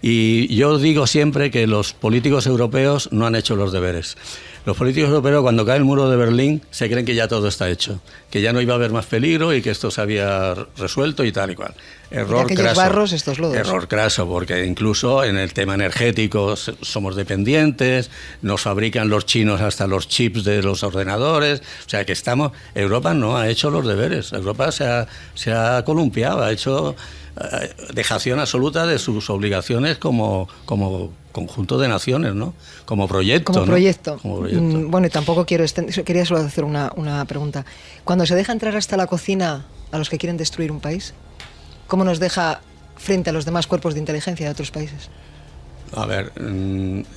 Y yo digo siempre que los políticos europeos no han hecho los deberes. Los políticos europeos, cuando cae el muro de Berlín, se creen que ya todo está hecho, que ya no iba a haber más peligro y que esto se había resuelto y tal y cual. Error craso. Barros, estos lodos. Error craso, porque incluso en el tema energético somos dependientes, nos fabrican los chinos hasta los chips de los ordenadores, o sea que Europa no ha hecho los deberes, Europa se ha columpiado, ha hecho dejación absoluta de sus obligaciones como conjunto de naciones, ¿no? Como proyecto. Como proyecto. ¿no? Como proyecto. Bueno, y tampoco quería solo hacer una pregunta. Cuando se deja entrar hasta la cocina a los que quieren destruir un país, ¿cómo nos deja frente a los demás cuerpos de inteligencia de otros países? A ver,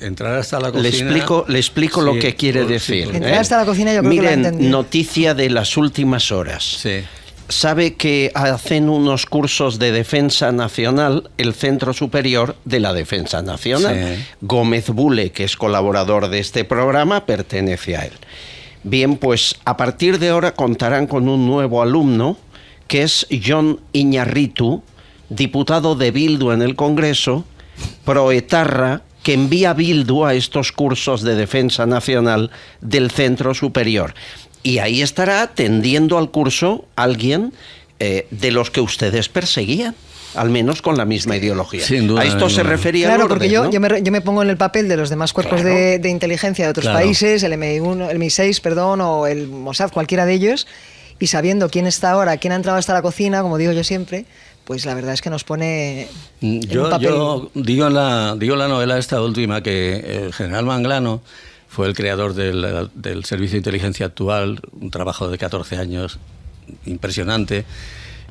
entrar hasta la cocina... Le explico lo que quiere decir. Entrar hasta la cocina yo creo que lo he entendido. Miren, noticia de las últimas horas. Sí. Sabe que hacen unos cursos de defensa nacional el Centro Superior de la Defensa Nacional. Sí. Gómez Bule, que es colaborador de este programa, pertenece a él. Bien, pues a partir de ahora contarán con un nuevo alumno, que es Jon Iñarritu, diputado de Bildu en el Congreso, proetarra, que envía Bildu a estos cursos de defensa nacional del Centro Superior. Y ahí estará atendiendo al curso alguien de los que ustedes perseguían, al menos con la misma ideología. Sin duda, a esto se refería Claro, Lourdes, porque ¿no? yo me pongo en el papel de los demás cuerpos de inteligencia de otros países, el MI1, el MI6, perdón, o el Mossad, cualquiera de ellos, y sabiendo quién está ahora, quién ha entrado hasta la cocina, como digo yo siempre, pues la verdad es que nos pone en un papel. Yo digo en la novela esta última que el general Manglano fue el creador del Servicio de Inteligencia actual, un trabajo de 14 años impresionante,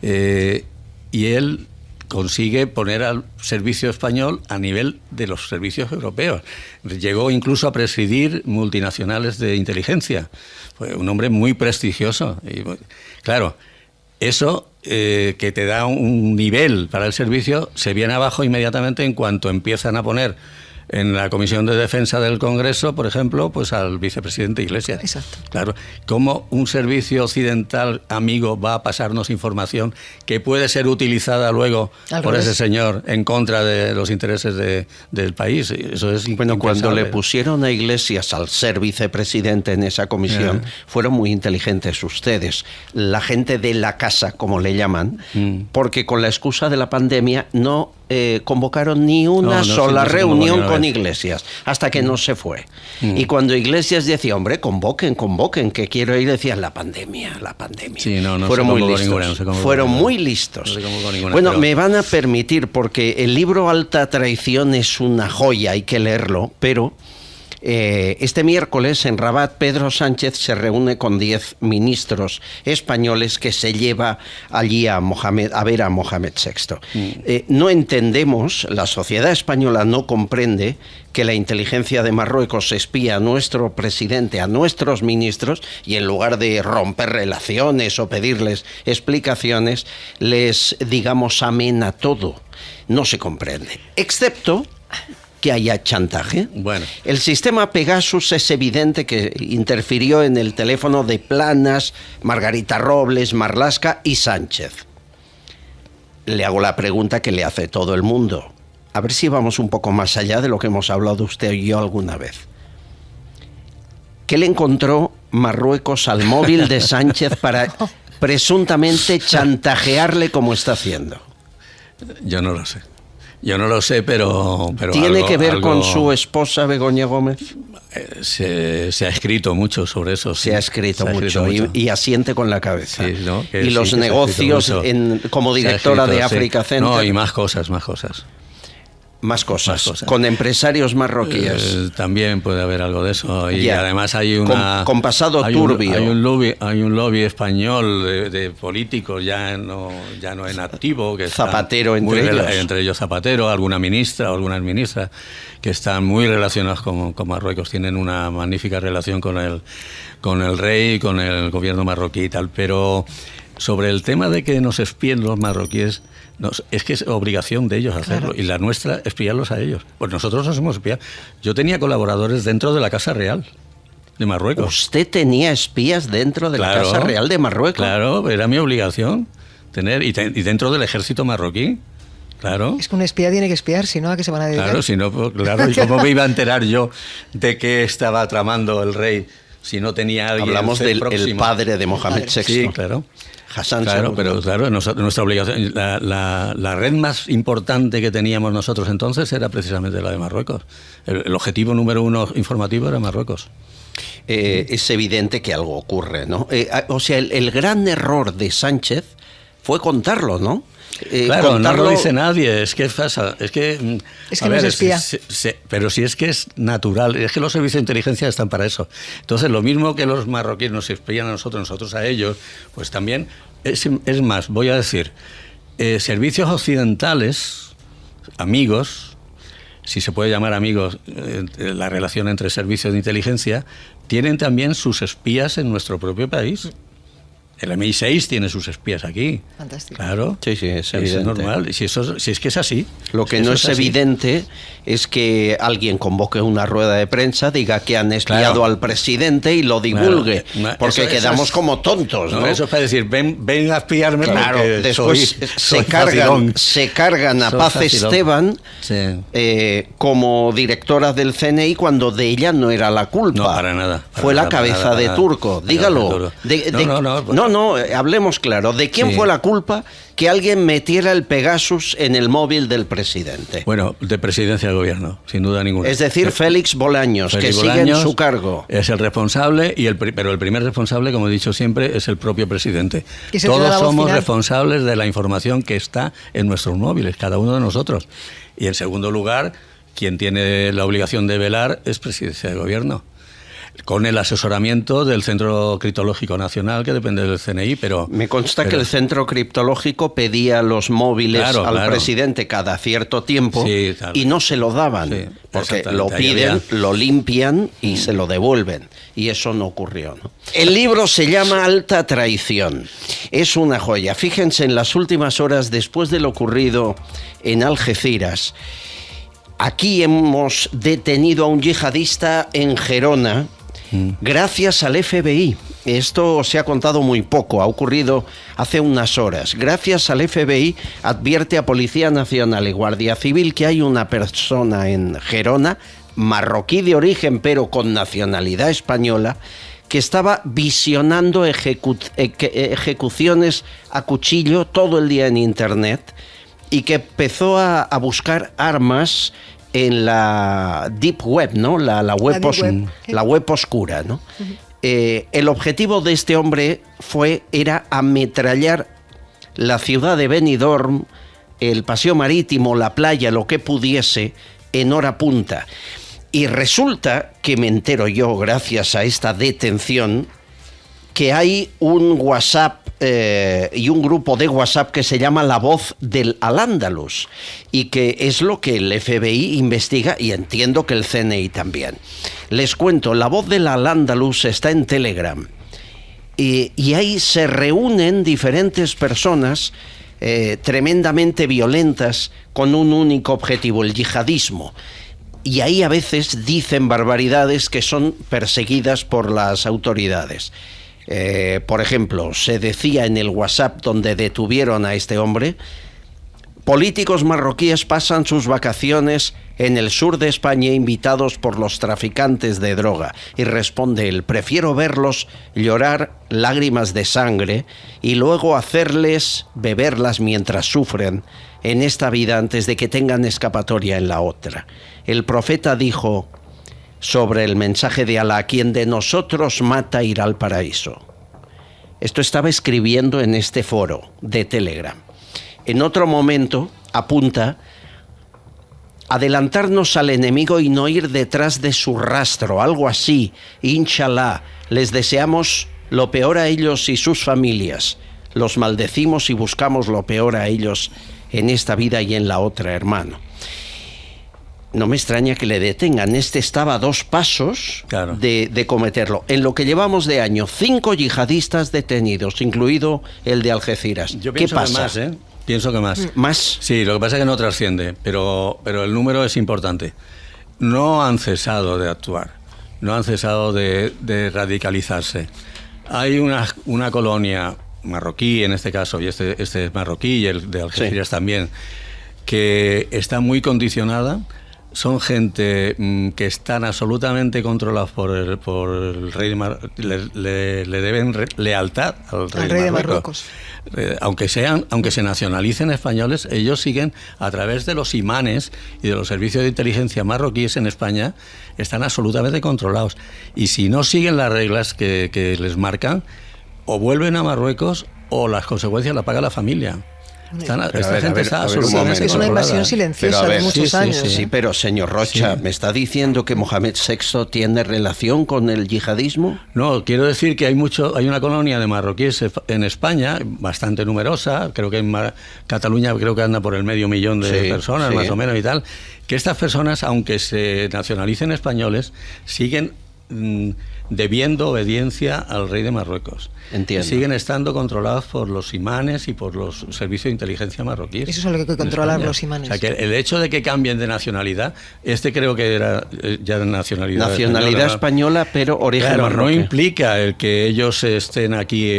y él consigue poner al servicio español a nivel de los servicios europeos. Llegó incluso a presidir multinacionales de inteligencia. Fue un hombre muy prestigioso. Y, claro, eso que te da un nivel para el servicio se viene abajo inmediatamente en cuanto empiezan a poner en la Comisión de Defensa del Congreso, por ejemplo, pues al vicepresidente Iglesias. Exacto. Claro, ¿cómo un servicio occidental amigo va a pasarnos información que puede ser utilizada luego por ese señor en contra de los intereses del país? Eso es bueno, cuando le pusieron a Iglesias al ser vicepresidente en esa comisión, fueron muy inteligentes ustedes, la gente de la casa, como le llaman, porque con la excusa de la pandemia no convocaron ni una sola reunión con Iglesias, hasta que no se fue. Y cuando Iglesias decía, hombre, convoquen, que quiero ir, decían, la pandemia. Sí, fueron muy listos. Fueron muy listos. Bueno, me van a permitir, porque el libro Alta Traición es una joya, hay que leerlo, pero este miércoles en Rabat Pedro Sánchez se reúne con 10 ministros españoles que se lleva allí a ver a Mohamed VI. No entendemos, la sociedad española no comprende que la inteligencia de Marruecos espía a nuestro presidente, a nuestros ministros, y en lugar de romper relaciones o pedirles explicaciones, les, digamos, amena todo. No se comprende, excepto que haya chantaje. Bueno. El sistema Pegasus es evidente que interfirió en el teléfono de Planas, Margarita Robles, Marlaska y Sánchez. Le hago la pregunta que le hace todo el mundo. A ver si vamos un poco más allá de lo que hemos hablado usted y yo alguna vez. ¿Qué le encontró Marruecos al móvil de Sánchez para presuntamente chantajearle como está haciendo? Yo no lo sé, pero ¿Tiene que ver con su esposa Begoña Gómez? Se ha escrito mucho sobre eso. Sí. Se ha escrito mucho. Y asiente con la cabeza. Sí, ¿no? Y los negocios como directora de África Center. No, y más cosas. Más cosas. Con empresarios marroquíes. También puede haber algo de eso. Y además hay con pasado turbio. Hay un lobby español de políticos ya no en activo. Que Zapatero entre ellos Zapatero, alguna ministra o algunas ministras que están muy relacionados con Marruecos. Tienen una magnífica relación con el rey y con el gobierno marroquí y tal. Pero sobre el tema de que nos espíen los marroquíes, es que es obligación de ellos hacerlo, y la nuestra espiarlos a ellos. Pues nosotros nos hemos espiado. Yo tenía colaboradores dentro de la Casa Real de Marruecos. ¿Usted tenía espías dentro de la Casa Real de Marruecos? Claro, era mi obligación tener, y dentro del ejército marroquí. Claro. Es que un espía tiene que espiar, si no, ¿a qué se van a dedicar? Claro, si no, pues, claro, ¿y cómo me iba a enterar yo de qué estaba tramando el rey si no tenía a alguien? Hablamos del el padre de Mohamed VI. Sí, claro. Hassan Claro, II. pero claro, nuestra obligación, la red más importante que teníamos nosotros entonces era precisamente la de Marruecos. El objetivo número 1 informativo era Marruecos. Es evidente que algo ocurre, ¿no? O sea, el gran error de Sánchez fue contarlo, ¿no? Claro, contarlo... no lo dice nadie, es que pasa, es que no es espía. Pero si es que es natural, es que los servicios de inteligencia están para eso. Entonces, lo mismo que los marroquíes nos espían a nosotros a ellos, pues también, es más, voy a decir, servicios occidentales, amigos, si se puede llamar amigos, la relación entre servicios de inteligencia, tienen también sus espías en nuestro propio país. El MI6 tiene sus espías aquí. Fantástico. Claro. Sí, es evidente. Es normal. Si es que es así. Lo que no es evidente es que alguien convoque una rueda de prensa, diga que han espiado al presidente y lo divulgue. Porque quedamos como tontos, ¿no? Eso es para decir, ven a espiarme. Claro, porque después soy se cargan a Paz Esteban como directora del CNI cuando de ella no era la culpa. No, para nada. Fue la cabeza de Turco. Dígalo. No, hablemos claro. ¿De quién fue la culpa que alguien metiera el Pegasus en el móvil del presidente? Bueno, de presidencia del gobierno, sin duda ninguna. Es decir, Félix Bolaños, que sigue en su cargo. Es el responsable, pero el primer responsable, como he dicho siempre, es el propio presidente. Todos somos responsables de la información que está en nuestros móviles, cada uno de nosotros. Y en segundo lugar, quien tiene la obligación de velar es presidencia del gobierno, con el asesoramiento del Centro Criptológico Nacional, que depende del CNI, pero... Me consta que el Centro Criptológico pedía los móviles al presidente cada cierto tiempo y no se lo daban, porque lo piden, lo limpian y se lo devuelven. Y eso no ocurrió, ¿no? El libro se llama Alta Traición. Es una joya. Fíjense, en las últimas horas, después de lo ocurrido en Algeciras, aquí hemos detenido a un yihadista en Gerona, gracias al FBI. Esto se ha contado muy poco, ha ocurrido hace unas horas. Gracias al FBI advierte a Policía Nacional y Guardia Civil que hay una persona en Gerona, marroquí de origen pero con nacionalidad española, que estaba visionando ejecuciones a cuchillo todo el día en Internet y que empezó a buscar armas en la deep web, ¿no? La web oscura, ¿no? El objetivo de este hombre era ametrallar la ciudad de Benidorm, el paseo marítimo, la playa, lo que pudiese, en hora punta. Y resulta que me entero yo, gracias a esta detención, que hay un WhatsApp y un grupo de WhatsApp que se llama La Voz del Al-Ándalus, y que es lo que el FBI investiga, y entiendo que el CNI también. Les cuento, La Voz del Al-Ándalus está en Telegram, y ahí se reúnen diferentes personas tremendamente violentas con un único objetivo, el yihadismo. Y ahí a veces dicen barbaridades que son perseguidas por las autoridades. Por ejemplo, se decía en el WhatsApp donde detuvieron a este hombre: políticos marroquíes pasan sus vacaciones en el sur de España invitados por los traficantes de droga. Y responde él: prefiero verlos llorar lágrimas de sangre y luego hacerles beberlas mientras sufren en esta vida antes de que tengan escapatoria en la otra. El profeta dijo sobre el mensaje de Alá: quien de nosotros mata irá al paraíso. Esto estaba escribiendo en este foro de Telegram. En otro momento apunta: adelantarnos al enemigo y no ir detrás de su rastro, algo así. Inshallah, les deseamos lo peor a ellos y sus familias. Los maldecimos y buscamos lo peor a ellos en esta vida y en la otra, hermano. no me extraña que le detengan. Este estaba a 2 pasos de cometerlo. En lo que llevamos de año, 5 yihadistas detenidos, incluido el de Algeciras. ¿Qué pasa? Que más, Pienso que más. ¿Más? Sí, lo que pasa es que no trasciende, pero el número es importante. No han cesado de actuar, no han cesado de radicalizarse. Hay una colonia marroquí, en este caso, y este es marroquí y el de Algeciras también, que está muy condicionada. Son gente que están absolutamente controlados por el rey de Marruecos. Le deben lealtad al rey de Marruecos. Aunque se nacionalicen españoles, ellos siguen a través de los imanes y de los servicios de inteligencia marroquíes en España, están absolutamente controlados. Y si no siguen las reglas que les marcan, o vuelven a Marruecos o las consecuencias las paga la familia. Esta gente está absolutamente. Es una invasión silenciosa de muchos años. Sí, pero señor Rocha, ¿me está diciendo que Mohamed VI tiene relación con el yihadismo? No, quiero decir que hay una colonia de marroquíes en España, bastante numerosa, creo que en Cataluña creo que anda por el 500.000 de personas, más o menos y tal, que estas personas, aunque se nacionalicen españoles, siguen debiendo obediencia al rey de Marruecos. Entiendo. Siguen estando controlados por los imanes y por los servicios de inteligencia marroquíes. Eso es lo que hay que controlar, los imanes. O sea, que el hecho de que cambien de nacionalidad, creo que era ya de nacionalidad española, pero origen marroquí. No implica el que ellos estén aquí,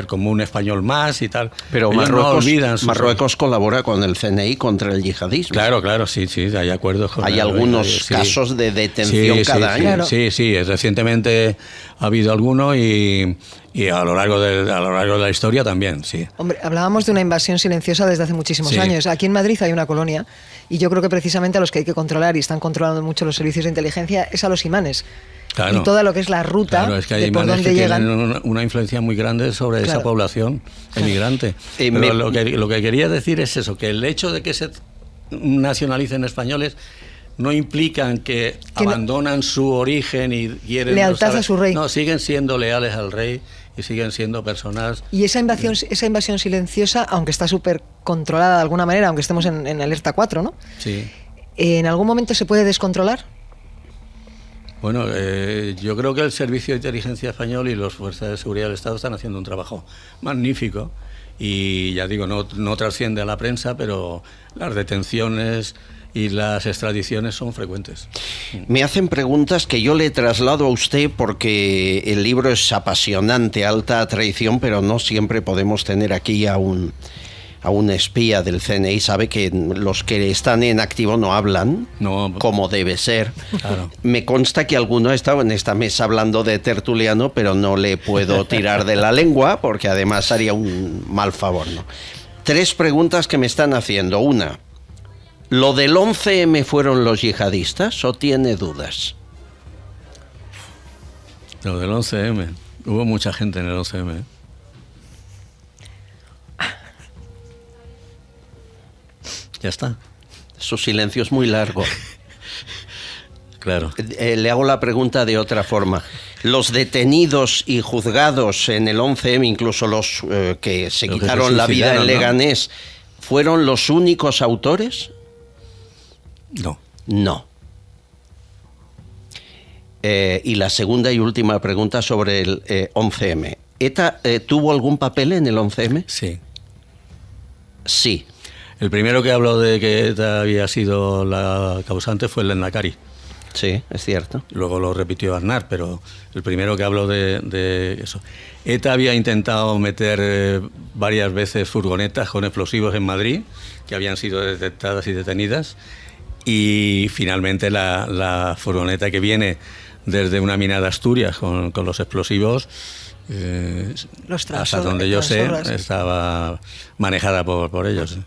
como un español más y tal. Pero Marruecos colabora con el CNI contra el yihadismo. Claro, sí, hay acuerdos. Hay algunos casos de detención cada año. Sí, recientemente ha habido alguno y a lo largo de la historia también, sí. Hombre, hablábamos de una invasión silenciosa desde hace muchísimos años. Aquí en Madrid hay una colonia y yo creo que precisamente a los que hay que controlar, y están controlando mucho los servicios de inteligencia, es a los imanes. Claro. Y toda lo que es la ruta es que hay de por dónde llegan. Tienen una influencia muy grande sobre esa población emigrante. Pero lo que quería decir es eso, que el hecho de que se nacionalicen españoles no implican que abandonan su origen y quieren lealtad a su rey. No, siguen siendo leales al rey y siguen siendo personas. Y esa invasión silenciosa, aunque está súper controlada de alguna manera, aunque estemos en alerta 4, ¿no? Sí. ¿En algún momento se puede descontrolar? Bueno, yo creo que el Servicio de Inteligencia Español y las Fuerzas de Seguridad del Estado están haciendo un trabajo magnífico. Y ya digo, no trasciende a la prensa, pero las detenciones y las extradiciones son frecuentes. Me hacen preguntas que yo le traslado a usted porque el libro es apasionante, Alta Traición, pero no siempre podemos tener aquí a un espía del CNI. Sabe que los que están en activo no hablan como debe ser. Claro. Me consta que alguno ha estado en esta mesa hablando de Tertuliano, pero no le puedo tirar de la lengua porque además haría un mal favor, ¿no? 3 preguntas que me están haciendo. Una, ¿lo del 11M fueron los yihadistas o tiene dudas? Lo del 11M. Hubo mucha gente en el 11M. Ya está. Su silencio es muy largo. Claro. Le hago la pregunta de otra forma. ¿Los detenidos y juzgados en el 11M, incluso los que se quitaron la vida en Leganés, fueron los únicos autores? No. Y la segunda y última pregunta sobre el 11M. ¿ETA tuvo algún papel en el 11M? Sí. El primero que habló de que ETA había sido la causante fue el Lendakari. Sí, es cierto. Luego lo repitió Aznar, pero el primero que habló de eso. ETA había intentado meter varias veces furgonetas con explosivos en Madrid, que habían sido detectadas y detenidas, y finalmente la furgoneta que viene desde una mina de Asturias con los explosivos, hasta donde yo sé, estaba manejada por ellos.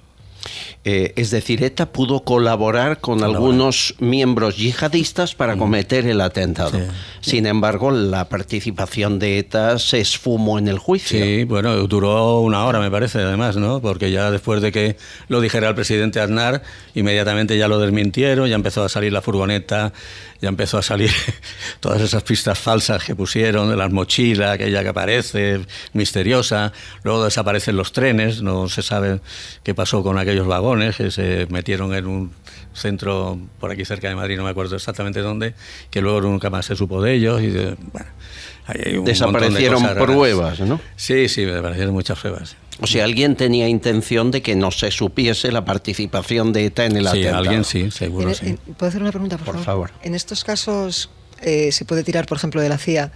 Es decir, ETA pudo colaborar con algunos miembros yihadistas para cometer el atentado. Sin embargo, la participación de ETA se esfumó en el juicio. Sí, bueno, duró 1 hora, me parece, además, ¿no? Porque ya después de que lo dijera el presidente Aznar, inmediatamente ya lo desmintieron, ya empezó a salir la furgoneta, ya empezó a salir todas esas pistas falsas que pusieron, de las mochilas, aquella que aparece, misteriosa. Luego desaparecen los trenes, no se sabe qué pasó con aquellos vagones que se metieron en un centro por aquí cerca de Madrid, no me acuerdo exactamente dónde, que luego nunca más se supo de ellos. Bueno, hay un desaparecieron montón de pruebas, ¿no? Sí, desaparecieron muchas pruebas. O sea, alguien tenía intención de que no se supiese la participación de ETA en el atentado. Alguien sí, seguro sí. ¿Puedo hacer una pregunta, por favor? En estos casos, ¿se puede tirar, por ejemplo, de la CIA?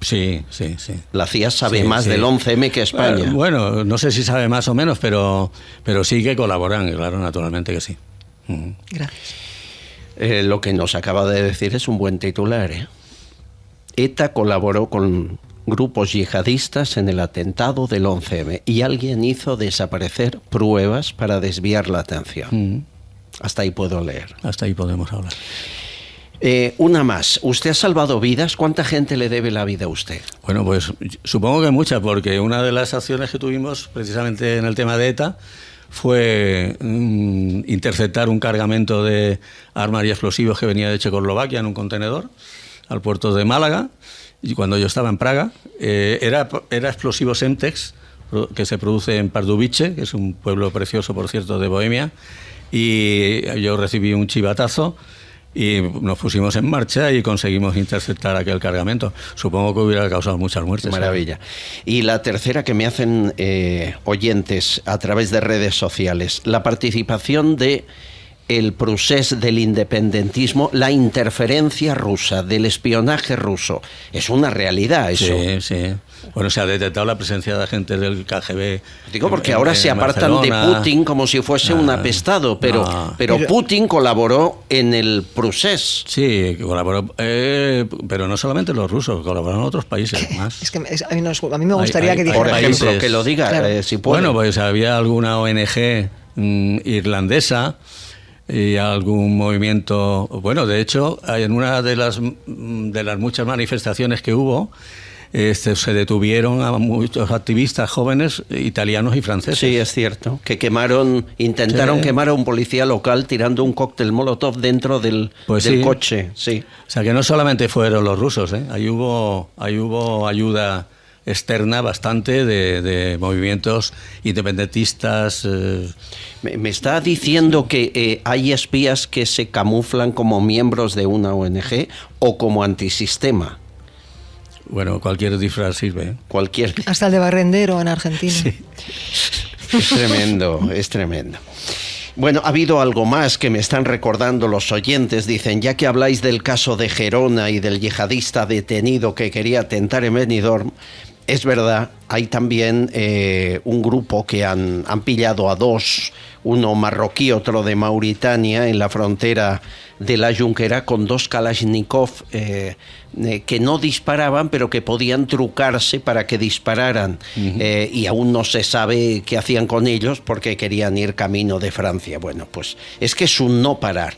Sí. La CIA sabe más del 11M que España. Bueno, no sé si sabe más o menos, pero sí que colaboran, claro, naturalmente que sí. Gracias. Lo que nos acaba de decir es un buen titular, ¿eh? ETA colaboró con grupos yihadistas en el atentado del 11M y alguien hizo desaparecer pruebas para desviar la atención. Hasta ahí puedo leer. Hasta ahí podemos hablar. Una más. ¿Usted ha salvado vidas? ¿Cuánta gente le debe la vida a usted? Bueno, pues supongo que muchas, porque una de las acciones que tuvimos precisamente en el tema de ETA fue interceptar un cargamento de armas y explosivos que venía de Checoslovaquia en un contenedor al puerto de Málaga, y cuando yo estaba en Praga, era explosivo Semtex, que se produce en Pardubice, que es un pueblo precioso, por cierto, de Bohemia, y yo recibí un chivatazo y nos pusimos en marcha y conseguimos interceptar aquel cargamento. Supongo que hubiera causado muchas muertes. Maravilla. Y la tercera que me hacen oyentes a través de redes sociales, la participación de el procés del independentismo, la interferencia rusa, del espionaje ruso. Es una realidad eso. Sí. Bueno, se ha detectado la presencia de agentes del KGB. Digo porque ahora se apartan de Putin como si fuese un apestado, pero Putin colaboró en el procés. Sí, colaboró, pero no solamente los rusos, colaboraron otros países más. Es que a mí me gustaría que dijera... Por ejemplo, que lo diga, claro. Si puede. Bueno, pues había alguna ONG irlandesa y algún movimiento... Bueno, de hecho, en una de las muchas manifestaciones que hubo, se detuvieron a muchos activistas jóvenes italianos y franceses. Sí, es cierto, que intentaron quemar a un policía local tirando un cóctel molotov dentro del coche. Sí. O sea, que no solamente fueron los rusos, ahí hubo ayuda externa bastante de movimientos independentistas. Me está diciendo que hay espías que se camuflan como miembros de una ONG o como antisistema. Bueno, cualquier disfraz sirve. Hasta el de barrendero en Argentina. Sí. Es tremendo, es tremendo. Bueno, ha habido algo más que me están recordando los oyentes. Dicen, ya que habláis del caso de Gerona y del yihadista detenido que quería atentar en Benidorm, es verdad, hay también un grupo que han pillado a 2, uno marroquí, otro de Mauritania, en la frontera de la Junquera, con 2 Kalashnikov que no disparaban, pero que podían trucarse para que dispararan. Y aún no se sabe qué hacían con ellos porque querían ir camino de Francia. Bueno, pues es que es un no parar.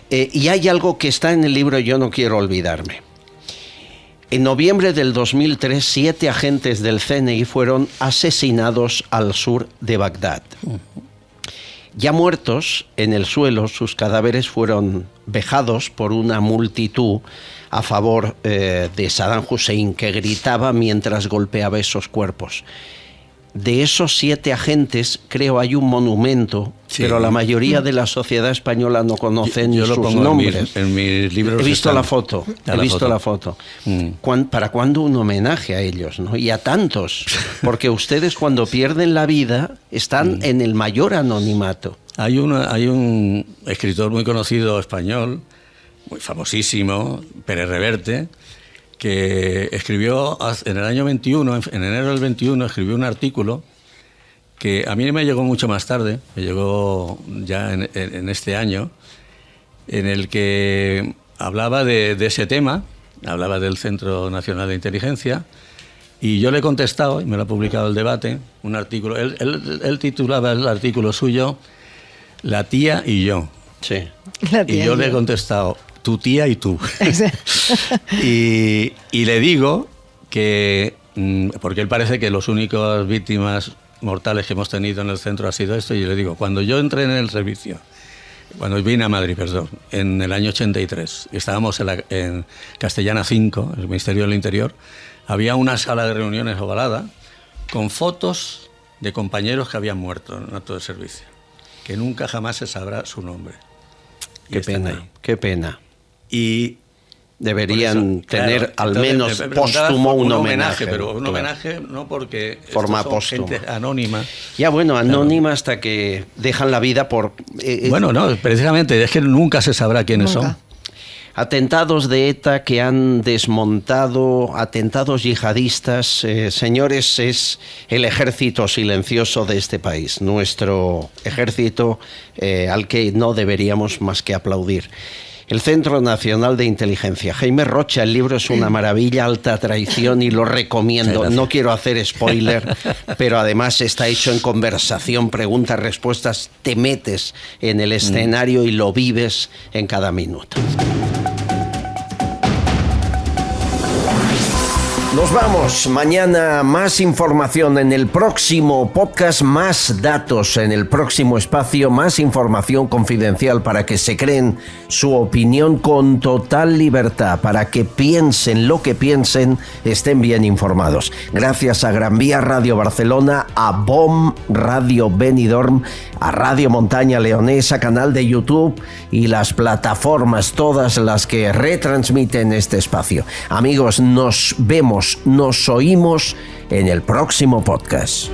Y hay algo que está en el libro, yo no quiero olvidarme. En noviembre del 2003, 7 agentes del CNI fueron asesinados al sur de Bagdad. Ya muertos en el suelo, sus cadáveres fueron vejados por una multitud a favor de Saddam Hussein, que gritaba mientras golpeaba esos cuerpos. De esos 7 agentes, creo hay un monumento, pero la mayoría de la sociedad española no conoce ni sus nombres. En mis libros he visto la foto. ¿Para cuándo un homenaje a ellos, ¿no? Y a tantos? Porque ustedes cuando pierden la vida están en el mayor anonimato. Hay un escritor muy conocido español, muy famosísimo, Pérez Reverte, que escribió en el año 21, en enero del 21, escribió un artículo que a mí me llegó mucho más tarde, me llegó ya en este año, en el que hablaba de ese tema, hablaba del Centro Nacional de Inteligencia, y yo le he contestado, y me lo ha publicado El Debate, un artículo, él titulaba el artículo suyo La tía y yo. Sí. Y yo le he contestado, tu tía y tú. y le digo que, porque él parece que los únicos víctimas mortales que hemos tenido en el centro ha sido esto, y le digo, cuando yo entré en el servicio, cuando vine a Madrid, perdón, en el año 83, estábamos en Castellana 5, el Ministerio del Interior, había una sala de reuniones ovalada con fotos de compañeros que habían muerto en acto de servicio, que nunca jamás se sabrá su nombre. Qué pena, qué pena. Y deberían tener al menos póstumo un homenaje. Pero un homenaje no porque forma póstuma. Gente anónima. Ya bueno, anónima hasta que dejan la vida por... bueno, no, precisamente, es que nunca se sabrá quiénes son. Atentados de ETA que han desmontado, atentados yihadistas, señores, es el ejército silencioso de este país, nuestro ejército al que no deberíamos más que aplaudir. El Centro Nacional de Inteligencia. Jaime Rocha, el libro es una maravilla, Alta Traición, y lo recomiendo. No quiero hacer spoiler, pero además está hecho en conversación, preguntas, respuestas. Te metes en el escenario y lo vives en cada minuto. Nos vamos. Mañana más información en el próximo podcast, más datos en el próximo espacio, más información confidencial para que se creen su opinión con total libertad, para que piensen lo que piensen, estén bien informados. Gracias a Gran Vía Radio Barcelona, a BOM Radio Benidorm, a Radio Montaña Leonesa, canal de YouTube y las plataformas, todas las que retransmiten este espacio. Amigos, nos vemos, nos oímos en el próximo podcast.